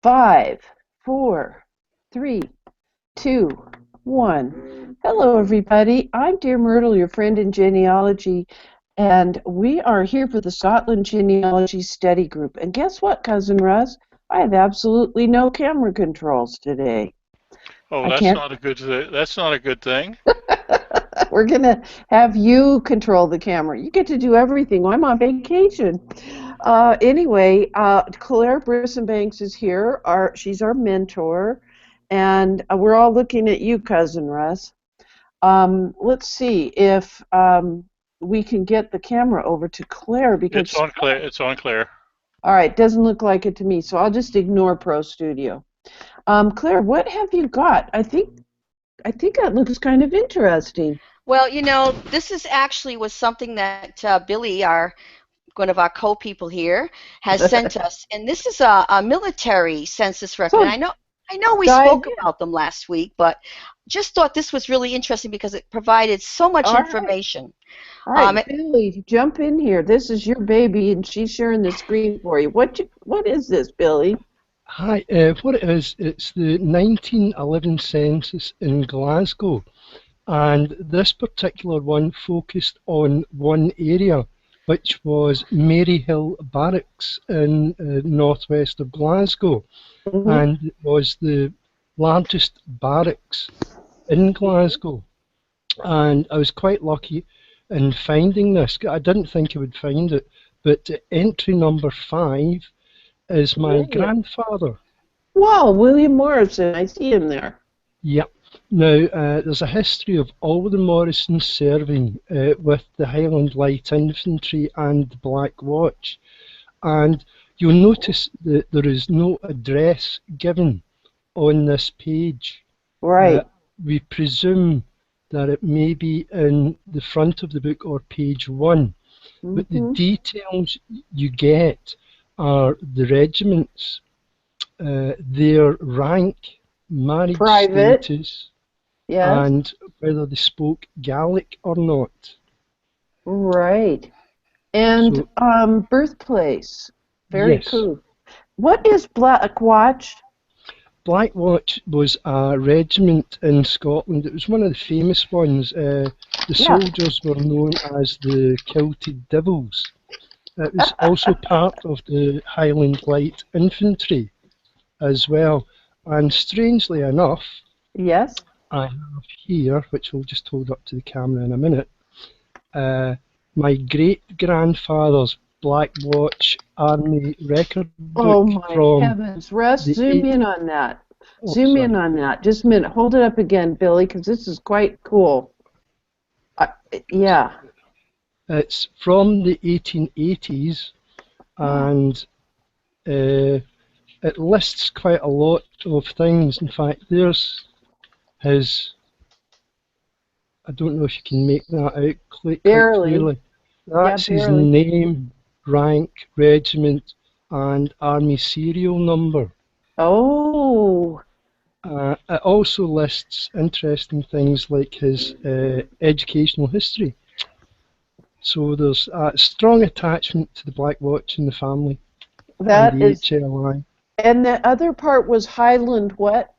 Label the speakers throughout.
Speaker 1: 5, 4, 3, 2, 1. Hello, everybody. I'm Dear Myrtle, your friend in genealogy, and we are here for the Scotland Genealogy Study Group. And guess what, Cousin Russ? I have absolutely no camera controls today.
Speaker 2: Oh,
Speaker 1: I
Speaker 2: that's
Speaker 1: can't.
Speaker 2: not a good that's not a good thing.
Speaker 1: We're going to have you control the camera. You get to do everything. I'm on vacation. Anyway, Claire Brisson-Banks is here. She's our mentor, and we're all looking at you, Cousin Russ. Let's see if we can get the camera over to Claire
Speaker 2: It's
Speaker 1: because,
Speaker 2: unclear. It's unclear.
Speaker 1: all right, doesn't look like it to me, so I'll just ignore Pro Studio. Claire, what have you got? I think that looks kind of interesting.
Speaker 3: Well, this is actually was something that Billy, one of our co-people here, has sent us, and this is a military census record.
Speaker 1: So
Speaker 3: I know we
Speaker 1: dive
Speaker 3: spoke
Speaker 1: in.
Speaker 3: about them last week, but just thought this was really interesting because it provided so much
Speaker 1: All right.
Speaker 3: information.
Speaker 1: All right,
Speaker 3: It,
Speaker 1: Billy, jump in here. This is your baby, and she's sharing the screen for you. What is this, Billy?
Speaker 4: Hi, what it is, it's the 1911 census in Glasgow, and this particular one focused on one area, which was Maryhill Barracks in northwest of Glasgow,
Speaker 1: Hmm.
Speaker 4: and it was the largest barracks in Glasgow. And I was quite lucky in finding this. I didn't think I would find it, but entry number 5 is my
Speaker 1: William.
Speaker 4: grandfather.
Speaker 1: Wow, William Morrison. I see him there.
Speaker 4: Yep. Now, there's a history of all the Morrisons serving with the Highland Light Infantry and the Black Watch, and you'll notice that there is no address given on this page. Uh,
Speaker 1: Right.
Speaker 4: we presume that it may be in the front of the book or page 1, but the
Speaker 1: Hmm.
Speaker 4: details you get are the regiments, their rank, marriage
Speaker 1: Private.
Speaker 4: status,
Speaker 1: Yes.
Speaker 4: and whether they spoke Gaelic or not.
Speaker 1: Right. And
Speaker 4: So,
Speaker 1: birthplace. Very
Speaker 4: yes,
Speaker 1: cool. What is Black Watch?
Speaker 4: Black Watch was a regiment in Scotland. It was one of the famous ones. The
Speaker 1: Yeah.
Speaker 4: soldiers were known as the Kilted Devils. It was also part of the Highland Light Infantry as well. And strangely enough,
Speaker 1: Yes.
Speaker 4: I have here, which we'll just hold up to the camera in a minute, uh, my great-grandfather's Black Watch Army record book
Speaker 1: Oh my
Speaker 4: from
Speaker 1: heavens. Russ,
Speaker 4: the
Speaker 1: zoom
Speaker 4: eight.
Speaker 1: in on that.
Speaker 4: Oh,
Speaker 1: Zoom in
Speaker 4: sorry.
Speaker 1: on that. Just a minute. Hold it up again, Billy, because this is quite cool. Uh, yeah.
Speaker 4: It's from the 1880s, and it lists quite a lot of things. In fact, there's his. I don't know if you can make that out quite
Speaker 1: Barely.
Speaker 4: clearly.
Speaker 1: Yeah,
Speaker 4: That's his
Speaker 1: barely.
Speaker 4: name, rank, regiment, and army serial number.
Speaker 1: Oh,
Speaker 4: It also lists interesting things like his educational history. So there's a strong attachment to the Black Watch in the family and
Speaker 1: that
Speaker 4: the
Speaker 1: is.
Speaker 4: HLI.
Speaker 1: And the other part was Highland what?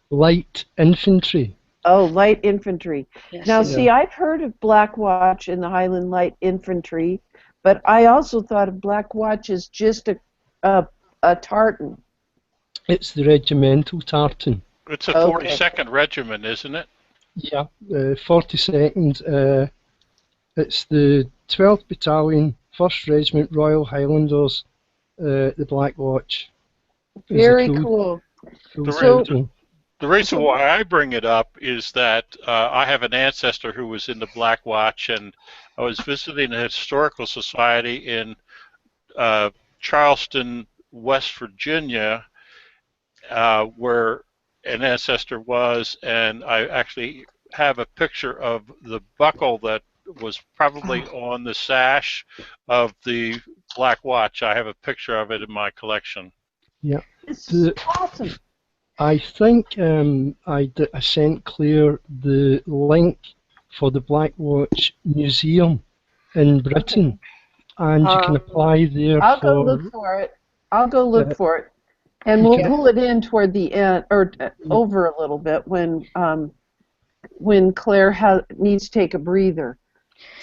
Speaker 4: Light infantry.
Speaker 1: Oh, light infantry.
Speaker 3: yes,
Speaker 1: Now,
Speaker 4: Yeah.
Speaker 1: see, I've heard of Black Watch in the Highland Light Infantry, but I also thought of Black Watch as just a, a tartan.
Speaker 4: It's the regimental tartan.
Speaker 2: It's a
Speaker 1: Okay.
Speaker 2: 42nd Regiment, isn't it?
Speaker 4: Yeah. 42nd. It's the 12th Battalion, 1st Regiment Royal Highlanders, the Black Watch is the
Speaker 1: Very
Speaker 4: full,
Speaker 1: cool.
Speaker 2: The,
Speaker 4: full
Speaker 1: So,
Speaker 2: re-
Speaker 4: title.
Speaker 2: the reason
Speaker 1: so
Speaker 2: why I bring it up is that I have an ancestor who was in the Black Watch, and I was visiting a historical society in uh, Charleston, West Virginia, where an ancestor was, and I actually have a picture of the buckle that was probably
Speaker 1: oh,
Speaker 2: on the sash of the Black Watch. I have a picture of it in my collection.
Speaker 4: Yeah.
Speaker 1: this is
Speaker 4: The
Speaker 1: awesome.
Speaker 4: I think I sent Claire the link for the Black Watch Museum in Britain,
Speaker 1: Okay.
Speaker 4: and you can
Speaker 1: Um,
Speaker 4: apply there
Speaker 1: I'll go look
Speaker 4: for
Speaker 1: for it. I'll go look
Speaker 4: uh,
Speaker 1: for it. And we'll
Speaker 4: Okay.
Speaker 1: pull it in toward the end, or over a little bit when Claire needs to take a breather.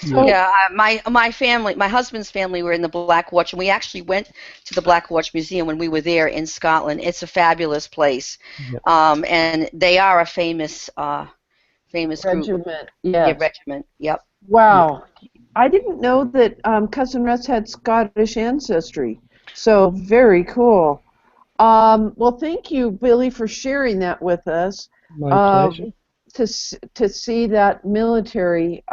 Speaker 4: Yeah.
Speaker 1: So,
Speaker 3: Yeah, my family, my husband's family were in the Black Watch, and we actually went to the Black Watch Museum when we were there in Scotland. It's a fabulous place,
Speaker 4: Yeah.
Speaker 3: and they are a famous group.
Speaker 1: regiment,
Speaker 3: Yeah,
Speaker 1: yes.
Speaker 3: regiment. Yep.
Speaker 4: Yeah.
Speaker 1: Wow. I didn't know that Cousin Russ had Scottish ancestry. So very cool. Well, thank you, Billy, for sharing that with us.
Speaker 4: My
Speaker 1: Uh,
Speaker 4: pleasure.
Speaker 1: to see that military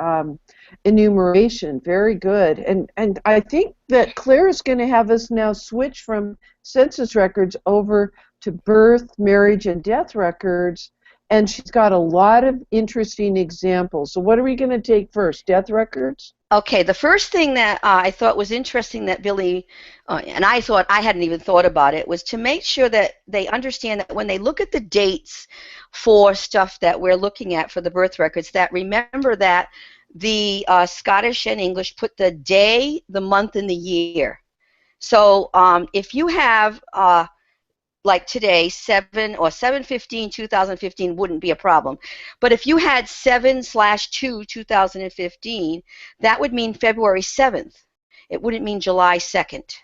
Speaker 1: enumeration, very good. And I think that Claire is going to have us now switch from census records over to birth, marriage, and death records. And she's got a lot of interesting examples. So what are we going to take first? Death records?
Speaker 3: Okay, the first thing that I thought was interesting that Billy, and I thought I hadn't even thought about it, was to make sure that they understand that when they look at the dates for stuff that we're looking at for the birth records, that remember that the Scottish and English put the day, the month, and the year. So if you have like today, 7/15/2015 wouldn't be a problem. But if you had 7/2/2015, that would mean February 7th. It wouldn't mean July 2nd.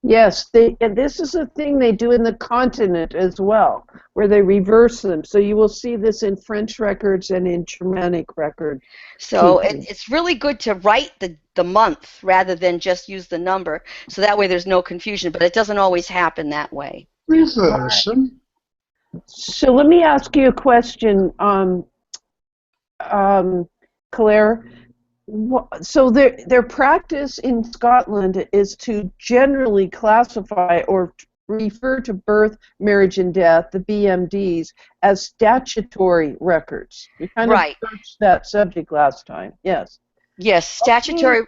Speaker 1: Yes, and this is a thing they do in the continent as well, where they reverse them. So you will see this in French records and in Germanic record
Speaker 3: So
Speaker 1: keeping.
Speaker 3: it's really good to write the month rather than just use the number. So that way there's no confusion, but it doesn't always happen that way.
Speaker 5: Reverse them.
Speaker 1: So let me ask you a question, Claire. So their practice in Scotland is to generally classify or refer to birth, marriage, and death, the BMDs, as statutory records. We kind of
Speaker 3: Right.
Speaker 1: touched that subject last time. Yes.
Speaker 3: Yes, statutory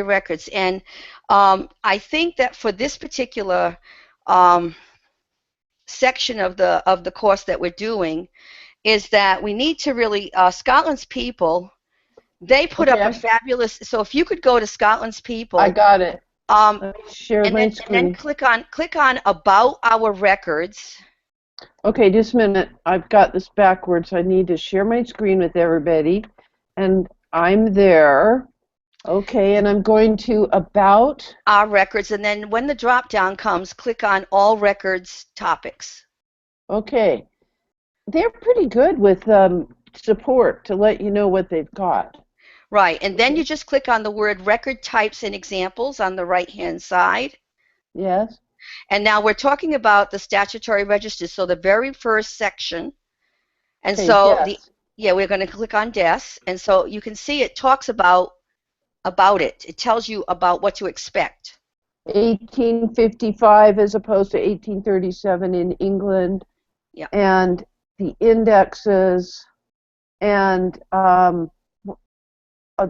Speaker 3: records, and I think that for this particular section of the course that we're doing is that we need to really Scotland's people, they put up a
Speaker 1: Okay,
Speaker 3: fabulous, so if you could go to Scotland's people,
Speaker 1: I got it.
Speaker 3: um,
Speaker 1: Let me share
Speaker 3: and
Speaker 1: my
Speaker 3: then
Speaker 1: screen.
Speaker 3: click on about our records.
Speaker 1: Okay, just a minute. I've got this backwards. I need to share my screen with everybody. And I'm there. Okay, and I'm going to about.
Speaker 3: Our records, and then when the drop down comes, click on all records topics.
Speaker 1: Okay. They're pretty good with support to let you know what they've got.
Speaker 3: Right, and then you just click on the word record types and examples on the right hand side.
Speaker 1: Yes.
Speaker 3: And now we're talking about the statutory registers, so the very first section. And
Speaker 1: Okay,
Speaker 3: so
Speaker 1: deaths.
Speaker 3: we're going to click on deaths, and so you can see it talks about it. It tells you about what to expect.
Speaker 1: 1855 as opposed to 1837 in England.
Speaker 3: Yeah.
Speaker 1: And the indexes and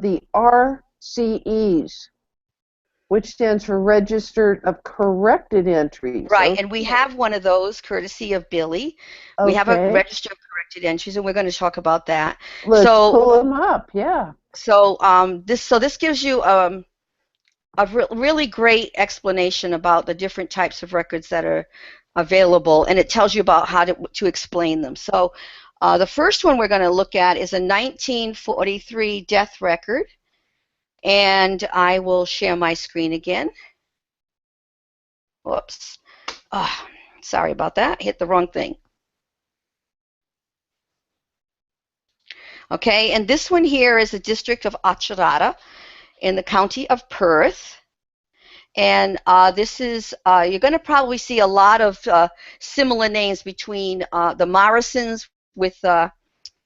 Speaker 1: the RCEs, which stands for Registered of Corrected Entries.
Speaker 3: Right, and we have one of those courtesy of Billy. We have a
Speaker 1: Okay.
Speaker 3: register of corrected entries, and we're going to talk about that.
Speaker 1: Let's
Speaker 3: So,
Speaker 1: pull them up. Yeah.
Speaker 3: so this gives you a really great explanation about the different types of records that are available, and it tells you about how to explain them. So, the first one we're going to look at is a 1943 death record, and I will share my screen again. Whoops. Sorry about that. I hit the wrong thing. Okay, and this one here is the district of Auchterarder in the county of Perth. And this is, you're going to probably see a lot of similar names between the Morrisons with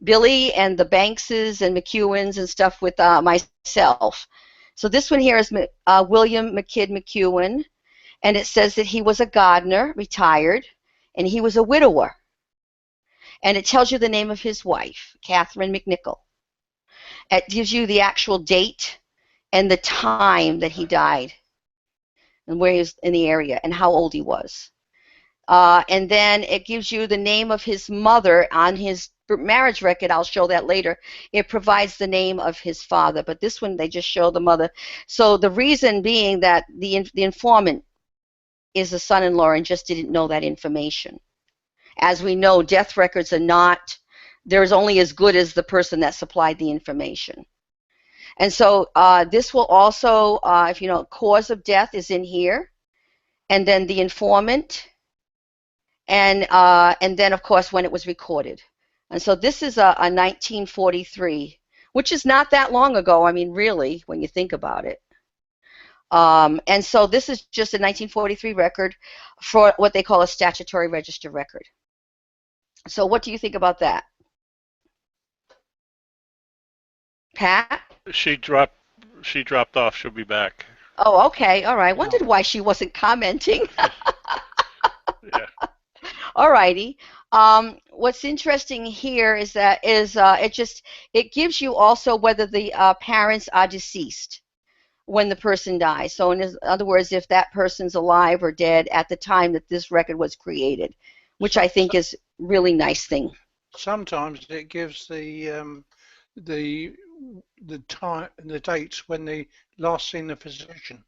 Speaker 3: Billy and the Bankses and McEwens and stuff with myself. So this one here is William McKidd McEwen, and it says that he was a gardener, retired, and he was a widower. And it tells you the name of his wife, Catherine McNichol. It gives you the actual date and the time that he died and where he was in the area and how old he was. And then it gives you the name of his mother on his marriage record. I'll show that later. It provides the name of his father, but this one they just show the mother. So the reason being that the informant is the son-in-law and just didn't know that information. As we know, death records are not, there's only as good as the person that supplied the information. And so this will also, if you know, cause of death is in here, and then the informant, and then, of course, when it was recorded. And so this is a 1943, which is not that long ago, I mean, really, when you think about it. And so this is just a 1943 record for what they call a statutory register record. So what do you think about that? Pat?
Speaker 2: She dropped off. She'll be back.
Speaker 3: Oh, okay. All right. Wondered why she wasn't commenting.
Speaker 2: Yeah.
Speaker 3: All righty. What's interesting here is that it gives you also whether the parents are deceased when the person dies. So in other words, if that person's alive or dead at the time that this record was created, which I think is really nice thing.
Speaker 5: Sometimes it gives the time, the dates when they last seen the physician.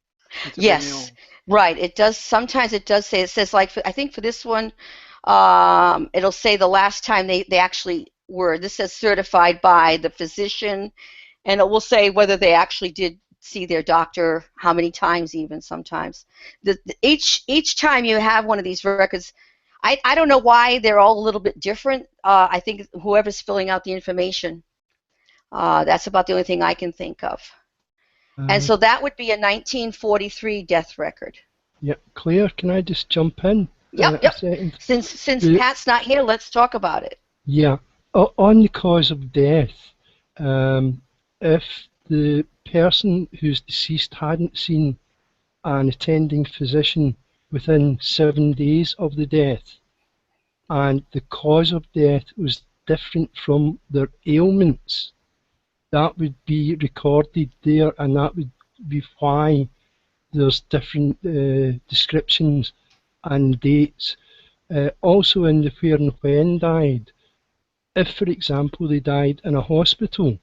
Speaker 3: Yes, right. It does. Sometimes it does say. It says like I think for this one, it'll say the last time they actually were. This says certified by the physician, and it will say whether they actually did see their doctor, how many times even sometimes. Each time you have one of these records, I don't know why they're all a little bit different. I think whoever's filling out the information, that's about the only thing I can think of. And so that would be a 1943 death record.
Speaker 4: Yeah, Claire, can I just jump in?
Speaker 3: Yep.
Speaker 4: A second?
Speaker 3: Since Pat's not here, let's talk about it.
Speaker 4: Yeah, on the cause of death, if the person who's deceased hadn't seen an attending physician within 7 days of the death, and the cause of death was different from their ailments, that would be recorded there, and that would be why there's different descriptions and dates. Also in the where and when died, if, for example, they died in a hospital,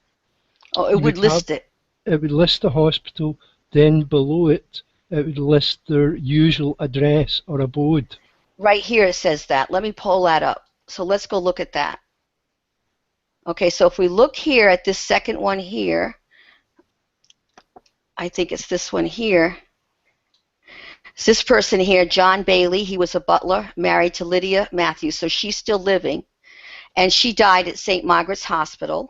Speaker 3: it would list it.
Speaker 4: It would list the hospital, then below it, it would list their usual address or abode.
Speaker 3: Right here it says that. Let me pull that up. So let's go look at that. Okay, so if we look here at this second one here, I think it's this one here. It's this person here, John Bailey. He was a butler, married to Lydia Matthews, so she's still living. And she died at St. Margaret's Hospital,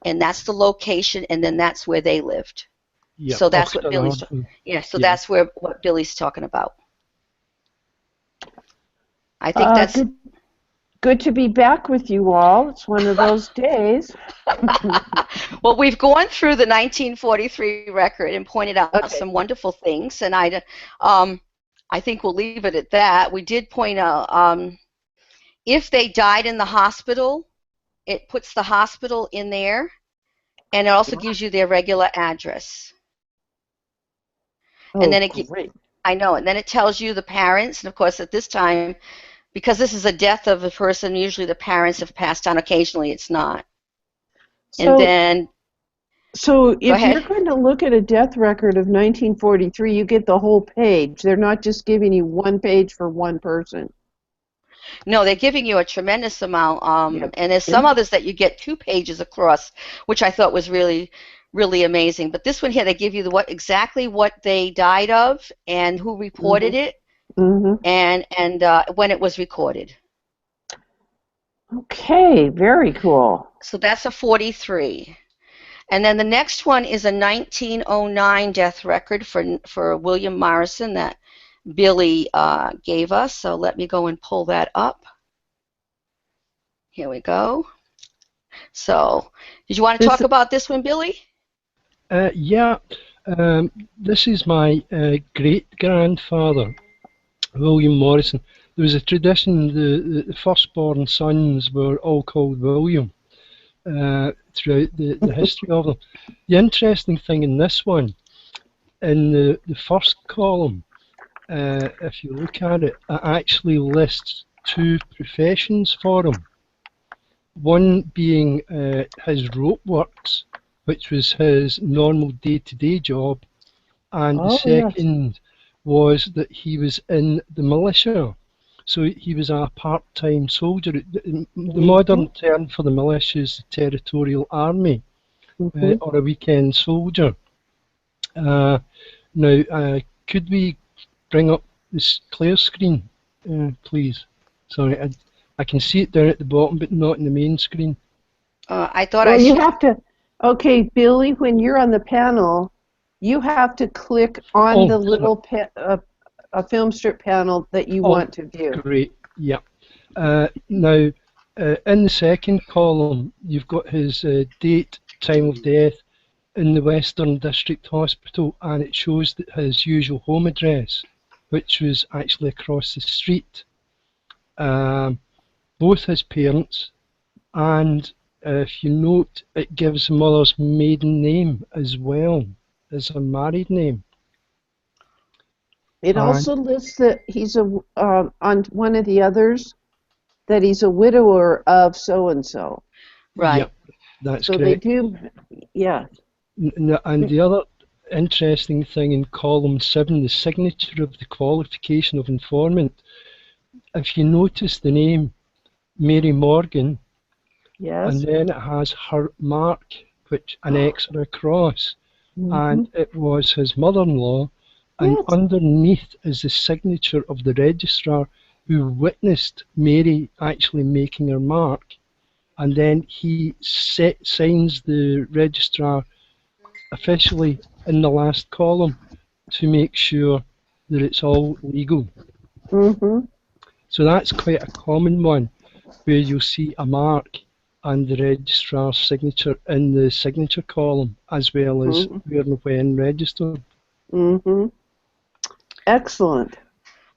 Speaker 3: and that's the location, and then that's where they lived.
Speaker 4: Yeah,
Speaker 3: so that's what Billy's. That's what Billy's talking about. I think that's
Speaker 1: good to be back with you all. It's one of those days.
Speaker 3: Well, we've gone through the 1943 record and pointed out some wonderful things, and I think we'll leave it at that. We did point out if they died in the hospital, it puts the hospital in there, and it also gives you their regular address. And then I know, and then it tells you the parents, and of course at this time, because this is a death of a person, usually the parents have passed on. Occasionally it's not. So if
Speaker 1: you're going to look at a death record of 1943, you get the whole page. They're not just giving you one page for one person.
Speaker 3: No, they're giving you a tremendous amount, and there's some others that you get 2 pages across, which I thought was really, really amazing. But this one here, they give you exactly what they died of and who reported it, and when it was recorded.
Speaker 1: Okay, very cool.
Speaker 3: So that's a 43. And then the next one is a 1909 death record for William Morrison that Billy gave us. So let me go and pull that up. Here we go. So did you want to talk about this one, Billy?
Speaker 4: Yeah. This is my great-grandfather, William Morrison. There was a tradition, the firstborn sons were all called William throughout the history of them. The interesting thing in this one, in the first column, if you look at it, it actually lists 2 professions for him. One being his rope works, which was his normal day-to-day job, and the second was that he was in the militia. So he was a part-time soldier. The modern term for the militia is the Territorial Army, or a weekend soldier. Now, could we bring up this clear screen, please? Sorry, I can see it down at the bottom, but not in the main screen.
Speaker 3: I thought
Speaker 1: Well, you have to. Okay, Billy, when you're on the panel, you have to click on the little a film strip panel that you want to view.
Speaker 4: Great. Yeah. Now, in the second column, you've got his date, time of death in the Western District Hospital, and it shows that his usual home address, which was actually across the street. Both his parents, and if you note, it gives the mother's maiden name as well as her married name.
Speaker 1: It also lists that he's on one of the others, that he's a widower of so-and-so.
Speaker 3: Right.
Speaker 4: Yep, that's
Speaker 1: so
Speaker 4: correct.
Speaker 1: They do, yeah.
Speaker 4: And the other interesting thing in column 7, the signature of the qualification of informant, if you notice the name Mary Morgan,
Speaker 1: Yes.
Speaker 4: and then it has her mark, which an X or a cross, and it was his mother-in-law, and underneath is the signature of the registrar who witnessed Mary actually making her mark, and then he signs the registrar officially in the last column to make sure that it's all legal. So that's quite a common one, where you'll see a mark and the registrar's signature in the signature column, as well as where and when registered.
Speaker 1: Excellent.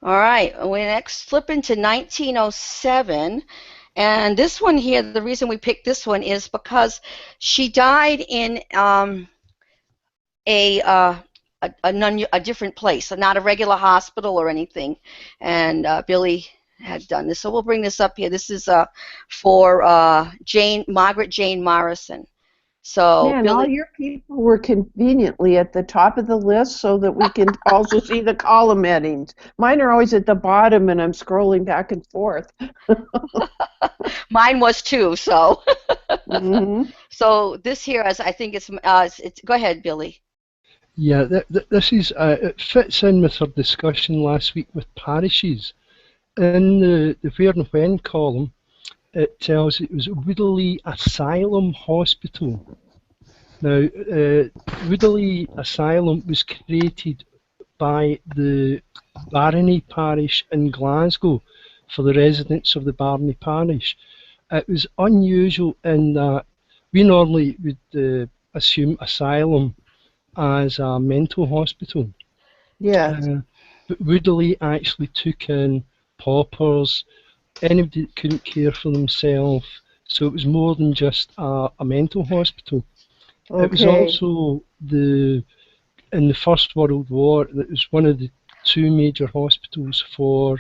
Speaker 3: All right, we next flip into 1907, and this one here, the reason we picked this one is because she died in a different place, so not a regular hospital or anything, and Billy had done this. So we'll bring this up here. This is for Margaret Jane Morrison. So
Speaker 1: Man,
Speaker 3: Billy,
Speaker 1: all your people were conveniently at the top of the list so that we can also see the column headings. Mine are always at the bottom, and I'm scrolling back and forth.
Speaker 3: mine was too. So, so this here, as I think it's go ahead, Billy.
Speaker 4: Yeah, this is it fits in with our discussion last week with parishes. In the where and when column, it tells it was Woodley Asylum Hospital. Now, Woodley Asylum was created by the Barony Parish in Glasgow for the residents of the Barony Parish. It was unusual in that we normally would assume asylum as a mental hospital.
Speaker 1: Yeah.
Speaker 4: But Woodley actually took in paupers, anybody that couldn't care for themselves, so it was more than just a mental hospital.
Speaker 1: Okay.
Speaker 4: It was also in the First World War, it was one of the two major hospitals for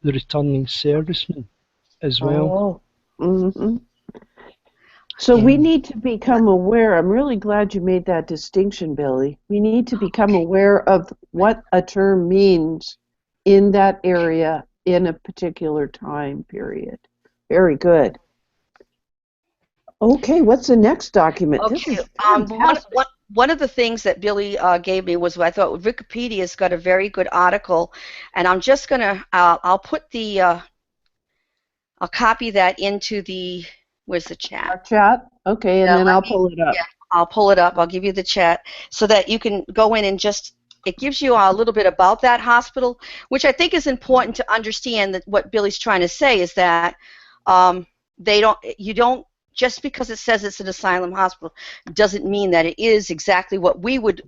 Speaker 4: the returning servicemen as well.
Speaker 1: So we need to become aware. I'm really glad you made that distinction, Billy. We need to become aware of what a term means in that area in a particular time period. Very good. Okay, what's the next document?
Speaker 3: Okay,
Speaker 1: this is fantastic.
Speaker 3: One of the things that Billy gave me was I thought Wikipedia's got a very good article, and I'm just gonna I'll put the I'll copy that into the where's the chat?
Speaker 1: Our chat? Okay, and then I'll pull it up.
Speaker 3: Yeah, I'll pull it up. I'll give you the chat so that you can go in and just it gives you a little bit about that hospital, which I think is important to understand. That what Billy's trying to say is that you don't just because it says it's an asylum hospital doesn't mean that it is exactly what we would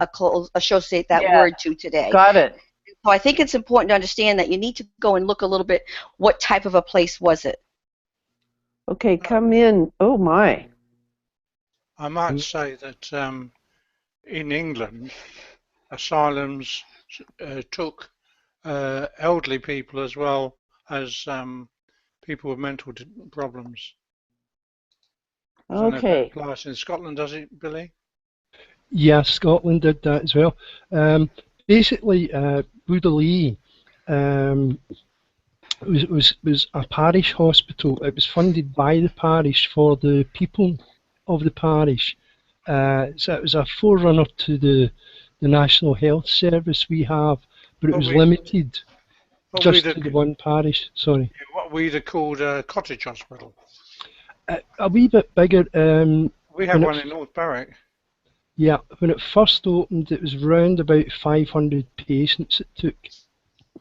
Speaker 3: associate that word to today.
Speaker 1: Got it.
Speaker 3: So I think it's important to understand that you need to go and look a little bit what type of a place was it.
Speaker 1: Okay, come in. Oh my.
Speaker 5: I might say that in England, asylums took elderly people as well as people with mental problems.
Speaker 1: Okay.
Speaker 5: That applies in Scotland, does it, Billy?
Speaker 4: Yeah, Scotland did that as well. basically, Woodley was a parish hospital. It was funded by the parish for the people of the parish. So it was a forerunner to the National Health Service we have, but it
Speaker 5: What
Speaker 4: was
Speaker 5: we
Speaker 4: limited
Speaker 5: what
Speaker 4: just
Speaker 5: we'd
Speaker 4: to the one parish. Sorry,
Speaker 5: what we'd have called a cottage hospital.
Speaker 4: a wee bit bigger.
Speaker 5: We have
Speaker 4: When
Speaker 5: one
Speaker 4: it,
Speaker 5: in North Barrack.
Speaker 4: yeah, when it first opened, it was round about 500 patients it took.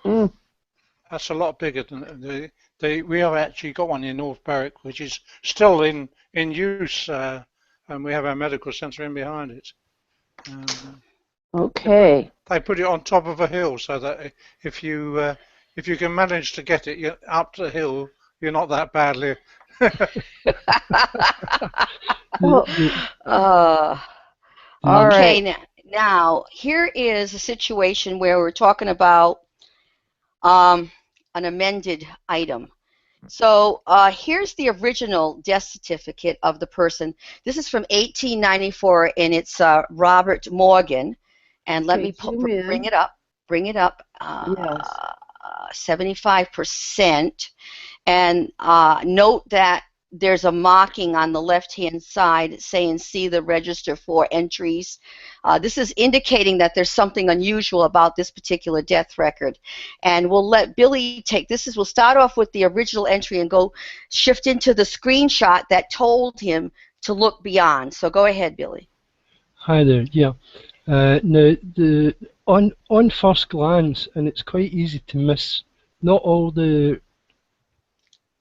Speaker 1: Mm.
Speaker 5: That's a lot bigger than we have actually got one in North Barrack, which is still in use, and we have our medical centre in behind it. Um,
Speaker 1: Okay.
Speaker 5: they put it on top of a hill so that if you can manage to get it up the hill, you're not that badly.
Speaker 1: Well,
Speaker 3: Uh,
Speaker 1: all
Speaker 3: okay,
Speaker 1: right.
Speaker 3: now here is a situation where we're talking about an amended item. So here's the original death certificate of the person. This is from 1894, and it's Robert Morgan. And let
Speaker 1: Okay,
Speaker 3: me
Speaker 1: zoom
Speaker 3: bring
Speaker 1: in.
Speaker 3: it up. Bring it up.
Speaker 1: Yes.
Speaker 3: 75%. And note that there's a marking on the left-hand side saying see the register for entries. This is indicating that there's something unusual about this particular death record. And we'll let Billy take this. We'll start off with the original entry and go shift into the screenshot that told him to look beyond. So go ahead, Billy.
Speaker 4: Hi there. Yeah. Now, on first glance, and it's quite easy to miss. Not all the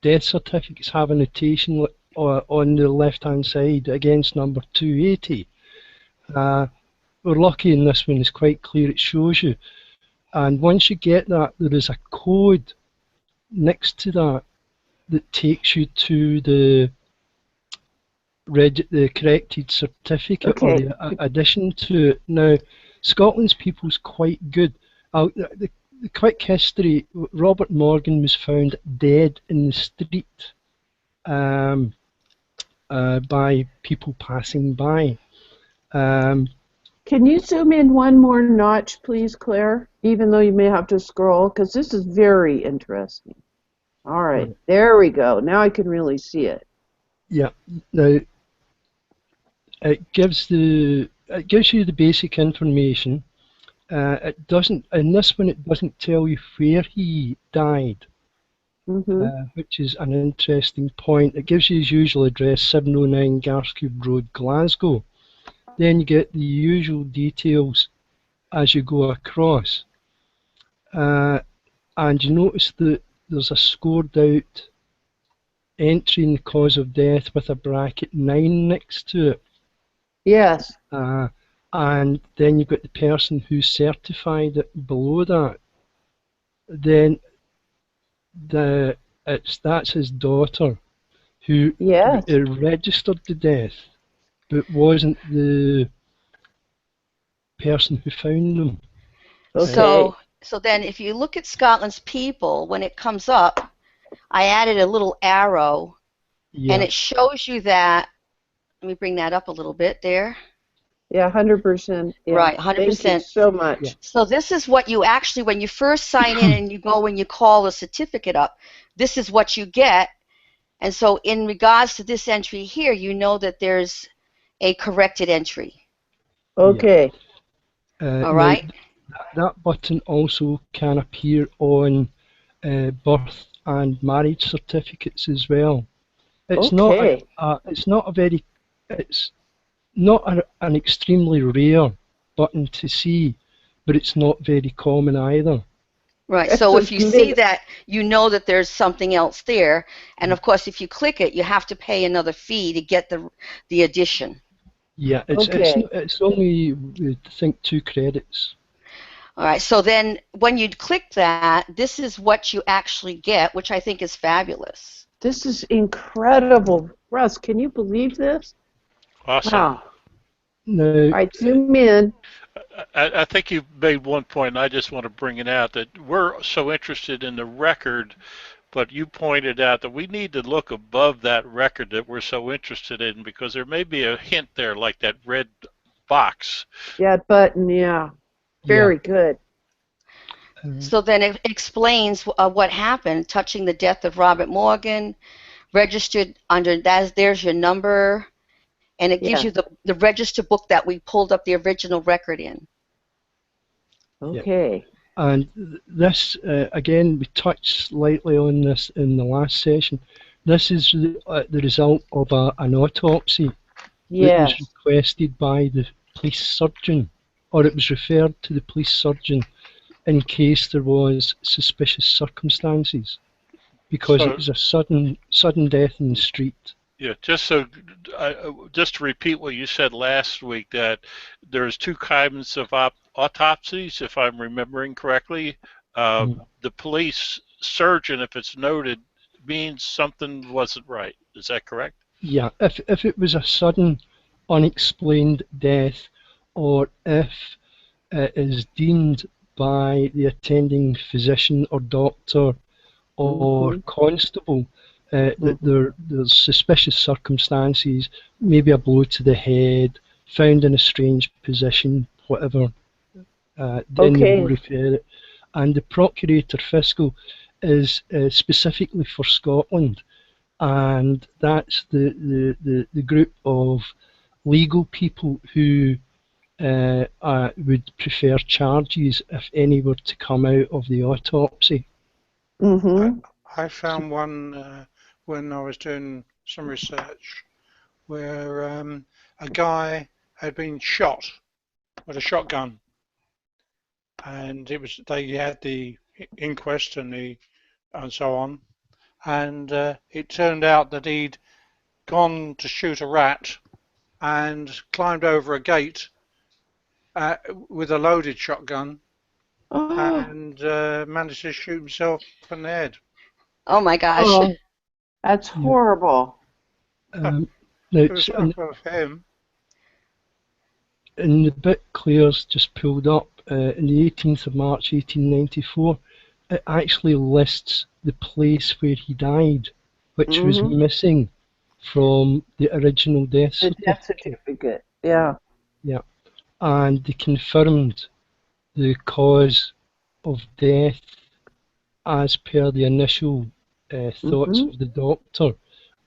Speaker 4: death certificates have a notation on the left-hand side against number 280. We're lucky in this one; it's quite clear. It shows you, and once you get that, there is a code next to that that takes you to the corrected certificate or
Speaker 1: Okay.
Speaker 4: the addition to it. Now, Scotland's people's quite good. The quick history: Robert Morgan was found dead in the street by people passing by.
Speaker 1: Can you zoom in one more notch, please, Claire? Even though you may have to scroll, because this is very interesting. All right, there we go. Now I can really see it.
Speaker 4: Yeah. Now it gives you the basic information. It doesn't in this one. It doesn't tell you where he died,
Speaker 1: Mm-hmm.
Speaker 4: which is an interesting point. It gives you his usual address, 709 Garscube Road, Glasgow. Then you get the usual details as you go across, and you notice that there's a scored out entry in the cause of death with a bracket 9 next to it.
Speaker 1: Yes.
Speaker 4: And then you've got the person who certified it below that. Then that's his daughter who
Speaker 1: Yes.
Speaker 4: registered the death, but wasn't the person who found them.
Speaker 1: Okay.
Speaker 3: So then if you look at Scotland's people, when it comes up, I added a little arrow, and
Speaker 4: Yeah,
Speaker 3: it shows you that. Let me bring that up a little bit there.
Speaker 1: Yeah, 100%. Yeah.
Speaker 3: Right,
Speaker 1: Thank you
Speaker 3: 100%.
Speaker 1: so much.
Speaker 4: Yeah.
Speaker 3: So this is what you actually, when you first sign in and you go and you call the certificate up, this is what you get. And so in regards to this entry here, you know that there's a corrected entry.
Speaker 1: Okay.
Speaker 3: All
Speaker 4: Now,
Speaker 3: right?
Speaker 4: that button also can appear on birth and marriage certificates as well. It's
Speaker 1: Okay.
Speaker 4: it's not an extremely rare button to see, but it's not very common either.
Speaker 3: Right.
Speaker 1: That's
Speaker 3: So if you see
Speaker 1: amazing.
Speaker 3: that, you know that there's something else there. And of course, if you click it, you have to pay another fee to get the addition.
Speaker 4: Yeah,
Speaker 1: Okay.
Speaker 4: it's only I think 2 credits.
Speaker 3: All right. So then when you click that, this is what you actually get, which I think is fabulous.
Speaker 1: This is incredible. Russ, can you believe this?
Speaker 2: Awesome.
Speaker 1: Wow.
Speaker 4: Now,
Speaker 1: All right, zoom in.
Speaker 2: I think you've made one point, and I just want to bring it out that we're so interested in the record, but you pointed out that we need to look above that record that we're so interested in because there may be a hint there, like that red box.
Speaker 1: Yeah, button, yeah. Very good.
Speaker 3: So then it explains what happened, touching the death of Robert Morgan, registered under that. There's your number, and it gives
Speaker 1: Yeah.
Speaker 3: you the register book that we pulled up the original record in.
Speaker 1: Okay.
Speaker 4: And this, again, we touched slightly on this in the last session. This is the result of an autopsy that was
Speaker 1: Yes.
Speaker 4: requested by the police surgeon, or it was referred to the police surgeon in case there was suspicious circumstances, because
Speaker 2: So
Speaker 4: it was a sudden death in the street.
Speaker 2: yeah, just to repeat what you said last week, that there's two kinds of autopsies, if I'm remembering correctly. The police surgeon, if it's noted, means something wasn't right. Is that correct?
Speaker 4: Yeah, if it was a sudden, unexplained death, or if it is deemed by the attending physician or doctor or constable that there's suspicious circumstances, maybe a blow to the head, found in a strange position, whatever, then they will refer it. And the Procurator Fiscal is specifically for Scotland, and that's the group of legal people who would prefer charges, if any, were to come out of the autopsy.
Speaker 5: I found one when I was doing some research where a guy had been shot with a shotgun, and they had the inquest and so on, and it turned out that he'd gone to shoot a rat and climbed over a gate with a loaded shotgun and managed to shoot himself in the head.
Speaker 3: Oh my gosh.
Speaker 1: Oh, that's horrible.
Speaker 5: It was rough for him.
Speaker 4: In the bit Claire's just pulled up, in the 18th of March 1894, it actually lists the place where he died, which was missing from the original death
Speaker 1: The death certificate. Yeah.
Speaker 4: Yeah, and they confirmed the cause of death as per the initial thoughts of the doctor,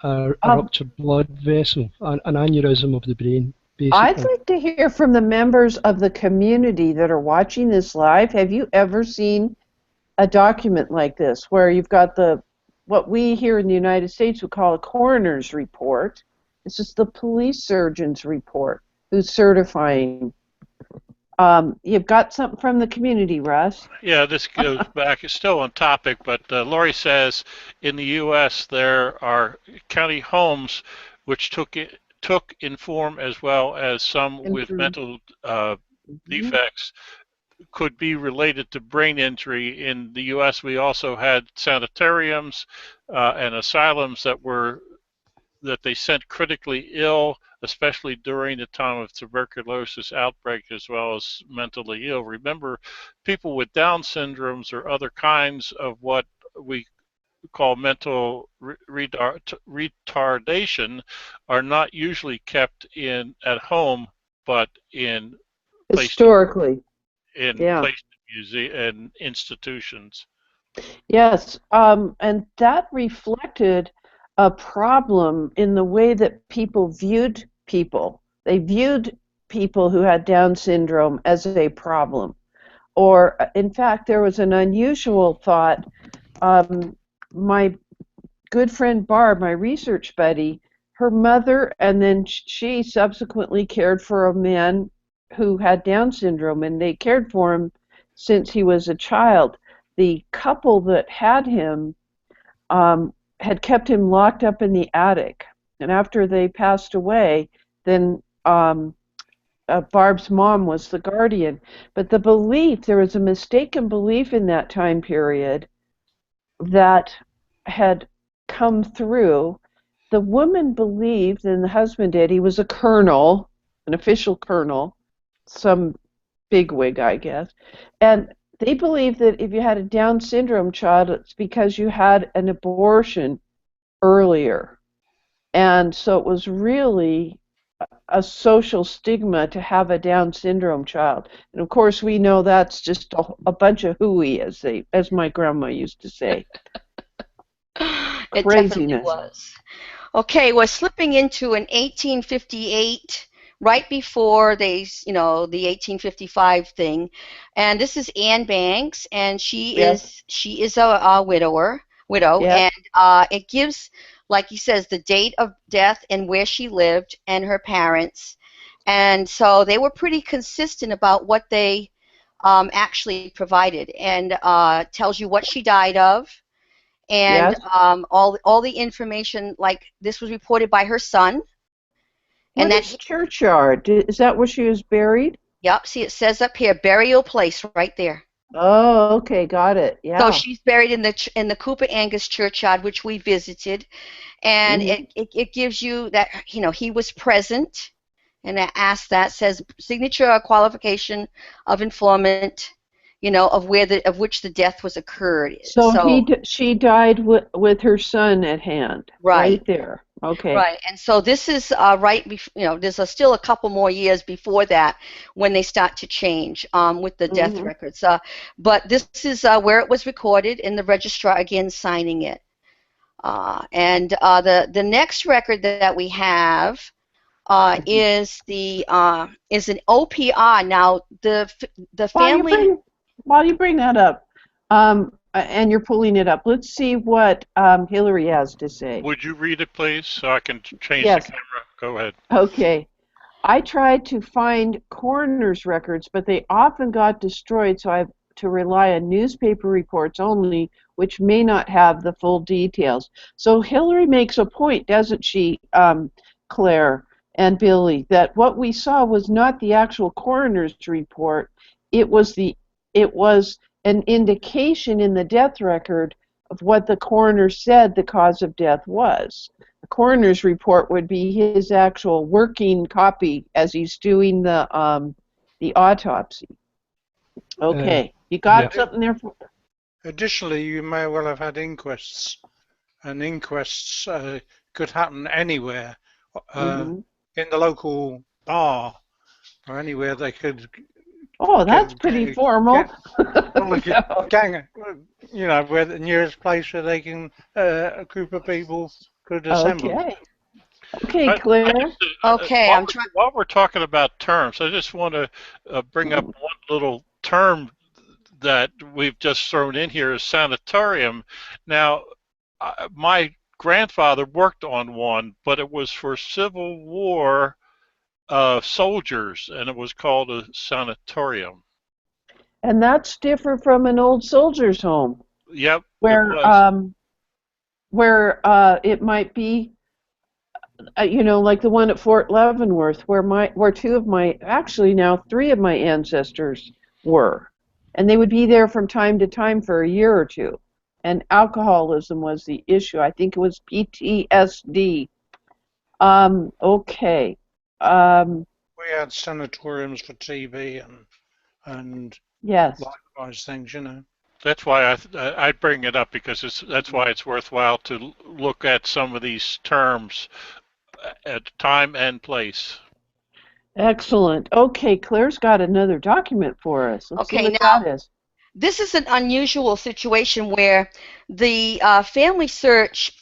Speaker 4: a ruptured blood vessel, an aneurysm of the brain, basically.
Speaker 1: I'd like to hear from the members of the community that are watching this live. Have you ever seen a document like this where you've got what we here in the United States would call a coroner's report? It's just the police surgeon's report who's certifying. You've got something from the community, Russ?
Speaker 2: Yeah, this goes back. It's still on topic, but Lori says in the U.S. there are county homes which took in form, as well as some with mental defects could be related to brain injury. In the U.S., we also had sanitariums and asylums that they sent critically ill, especially during the time of tuberculosis outbreak, as well as mentally ill. Remember, people with Down syndromes or other kinds of what we call mental retardation are not usually kept at home, but in
Speaker 1: historically
Speaker 2: placed in institutions.
Speaker 1: Yes, and that reflected a problem in the way that people viewed people. They viewed people who had Down syndrome as a problem. Or, in fact, there was an unusual thought. My good friend Barb, my research buddy, her mother and then she subsequently cared for a man who had Down syndrome, and they cared for him since he was a child. The couple that had him had kept him locked up in the attic, and after they passed away, then Barb's mom was the guardian. But there was a mistaken belief in that time period that had come through. The woman believed, and the husband did, he was a colonel, an official colonel, some bigwig, I guess, and they believed that if you had a Down syndrome child, it's because you had an abortion earlier. And so it was really a social stigma to have a Down syndrome child. And of course, we know that's just a bunch of hooey, as my grandma used to say.
Speaker 3: It definitely
Speaker 1: Craziness.
Speaker 3: was. Okay, we're slipping into an 1858, right before the 1855 thing, and this is Anne Banks, and
Speaker 1: Yes.
Speaker 3: she is a widow,
Speaker 1: Yep.
Speaker 3: and it gives, like he says, the date of death and where she lived and her parents, and so they were pretty consistent about what they actually provided, and tells you what she died of, and
Speaker 1: Yes.
Speaker 3: all the information, like this was reported by her son, and
Speaker 1: What
Speaker 3: that
Speaker 1: is churchyard? Is that where she was buried?
Speaker 3: yep, see it says up here burial place right there.
Speaker 1: Oh, okay, got it.
Speaker 3: So
Speaker 1: Yeah.
Speaker 3: she's buried in the Cooper Angus churchyard, which we visited, and
Speaker 1: Hmm.
Speaker 3: it gives you that he was present, and it asks that, says signature or qualification of informant, of which the death was occurred.
Speaker 1: So
Speaker 3: So
Speaker 1: she died with her son at hand,
Speaker 3: right.
Speaker 1: right there. Okay.
Speaker 3: Right, and so this is there's still a couple more years before that when they start to change with the death
Speaker 1: Hmm.
Speaker 3: records. But this is where it was recorded, and the registrar again signing it. And the next record that we have is an OPR. Now the
Speaker 1: While you
Speaker 3: family.
Speaker 1: bring that up, and you're pulling it up, let's see what Hillary has to say.
Speaker 2: Would you read it, please, so I can change the
Speaker 1: Yes.
Speaker 2: camera? Go ahead.
Speaker 1: Okay. I tried to find coroner's records, but they often got destroyed, so I have to rely on newspaper reports only, which may not have the full details. So Hillary makes a point, doesn't she, Claire and Billy, that what we saw was not the actual coroner's report. It was an indication in the death record of what the coroner said the cause of death was. The coroner's report would be his actual working copy as he's doing the autopsy. Okay, you
Speaker 4: Yeah.
Speaker 1: got something there?
Speaker 5: Additionally, you may well have had inquests, and inquests could happen anywhere,
Speaker 1: Hmm.
Speaker 5: in the local bar or anywhere they could
Speaker 1: Oh, that's
Speaker 5: get,
Speaker 1: pretty
Speaker 5: get,
Speaker 1: formal.
Speaker 5: get well, they could
Speaker 1: Yeah.
Speaker 5: gang, where the nearest place where they can a group of people could assemble.
Speaker 1: Okay. Okay,
Speaker 2: I
Speaker 1: Claire.
Speaker 2: just,
Speaker 3: Okay, I'm trying.
Speaker 2: while we're talking about terms, I just want to bring up one little term that we've just thrown in here is sanatorium. Now, my grandfather worked on one, but it was for Civil War soldiers, and it was called a sanatorium.
Speaker 1: And that's different from an old soldier's home,
Speaker 2: Yep, it
Speaker 1: where
Speaker 2: was.
Speaker 1: it might be, like the one at Fort Leavenworth, where actually now three of my ancestors were, and they would be there from time to time for a year or two. And alcoholism was the issue. I think it was PTSD. Okay. Um,
Speaker 5: We had sanatoriums for TB and
Speaker 1: yes.
Speaker 5: likewise things.
Speaker 2: That's why I bring it up because that's why it's worthwhile to look at some of these terms at time and place.
Speaker 1: Excellent. Okay, Claire's got another document for us. Let's see
Speaker 3: Okay,
Speaker 1: what
Speaker 3: now
Speaker 1: that is.
Speaker 3: this is an unusual situation where the family search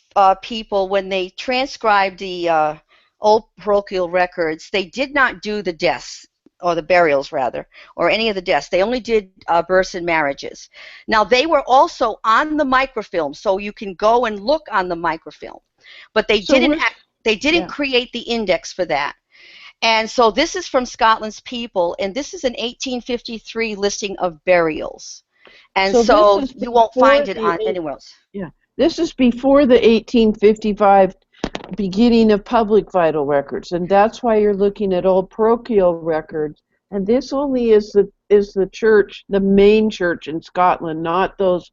Speaker 3: people, when they transcribed the old parochial records, they did not do the deaths, or the burials rather, or any of the deaths. They only did births and marriages. Now, they were also on the microfilm, so you can go and look on the microfilm, but they
Speaker 1: So
Speaker 3: didn't
Speaker 1: yeah.
Speaker 3: create the index for that. And so this is from Scotland's People, and this is an 1853 listing of burials. And
Speaker 1: So this is
Speaker 3: you won't
Speaker 1: before
Speaker 3: find it on anywhere else.
Speaker 1: yeah. This is before the 1855 beginning of public vital records, and that's why you're looking at old parochial records. And this only is the church, the main church in Scotland, not those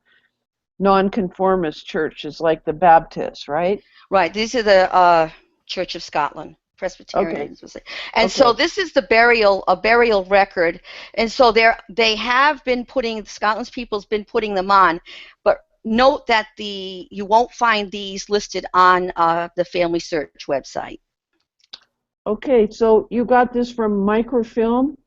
Speaker 1: nonconformist churches like the Baptists, right?
Speaker 3: Right. These are the Church of Scotland.
Speaker 1: Okay.
Speaker 3: Presbyterians, and so this is a burial record, and so they have been putting, Scotland's People's been putting them on, but note that you won't find these listed on the Family Search website.
Speaker 1: Okay, so you got this from microfilm?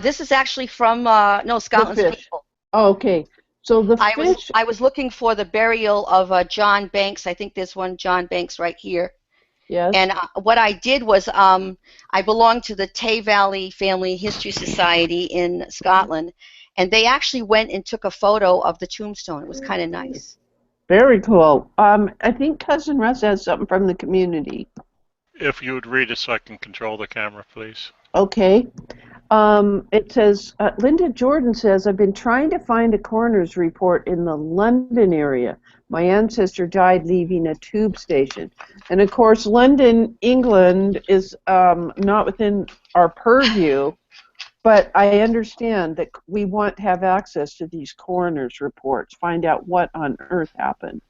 Speaker 3: This is actually from no,
Speaker 1: The
Speaker 3: Scotland's
Speaker 1: fish.
Speaker 3: People.
Speaker 1: Oh, okay. So the
Speaker 3: I was
Speaker 1: fish,
Speaker 3: I was looking for the burial of John Banks. I think there's one John Banks right here.
Speaker 1: yes.
Speaker 3: And what I did was I belong to the Tay Valley Family History Society in Scotland, and they actually went and took a photo of the tombstone. It was kind of nice.
Speaker 1: Very cool. I think Cousin Russ has something from the community.
Speaker 2: If you would read it so I can control the camera, please.
Speaker 1: Okay. It says, Linda Jordan says, I've been trying to find a coroner's report in the London area. My ancestor died leaving a tube station. And of course, London, England is not within our purview, but I understand that we want to have access to these coroner's reports, find out what on earth happened.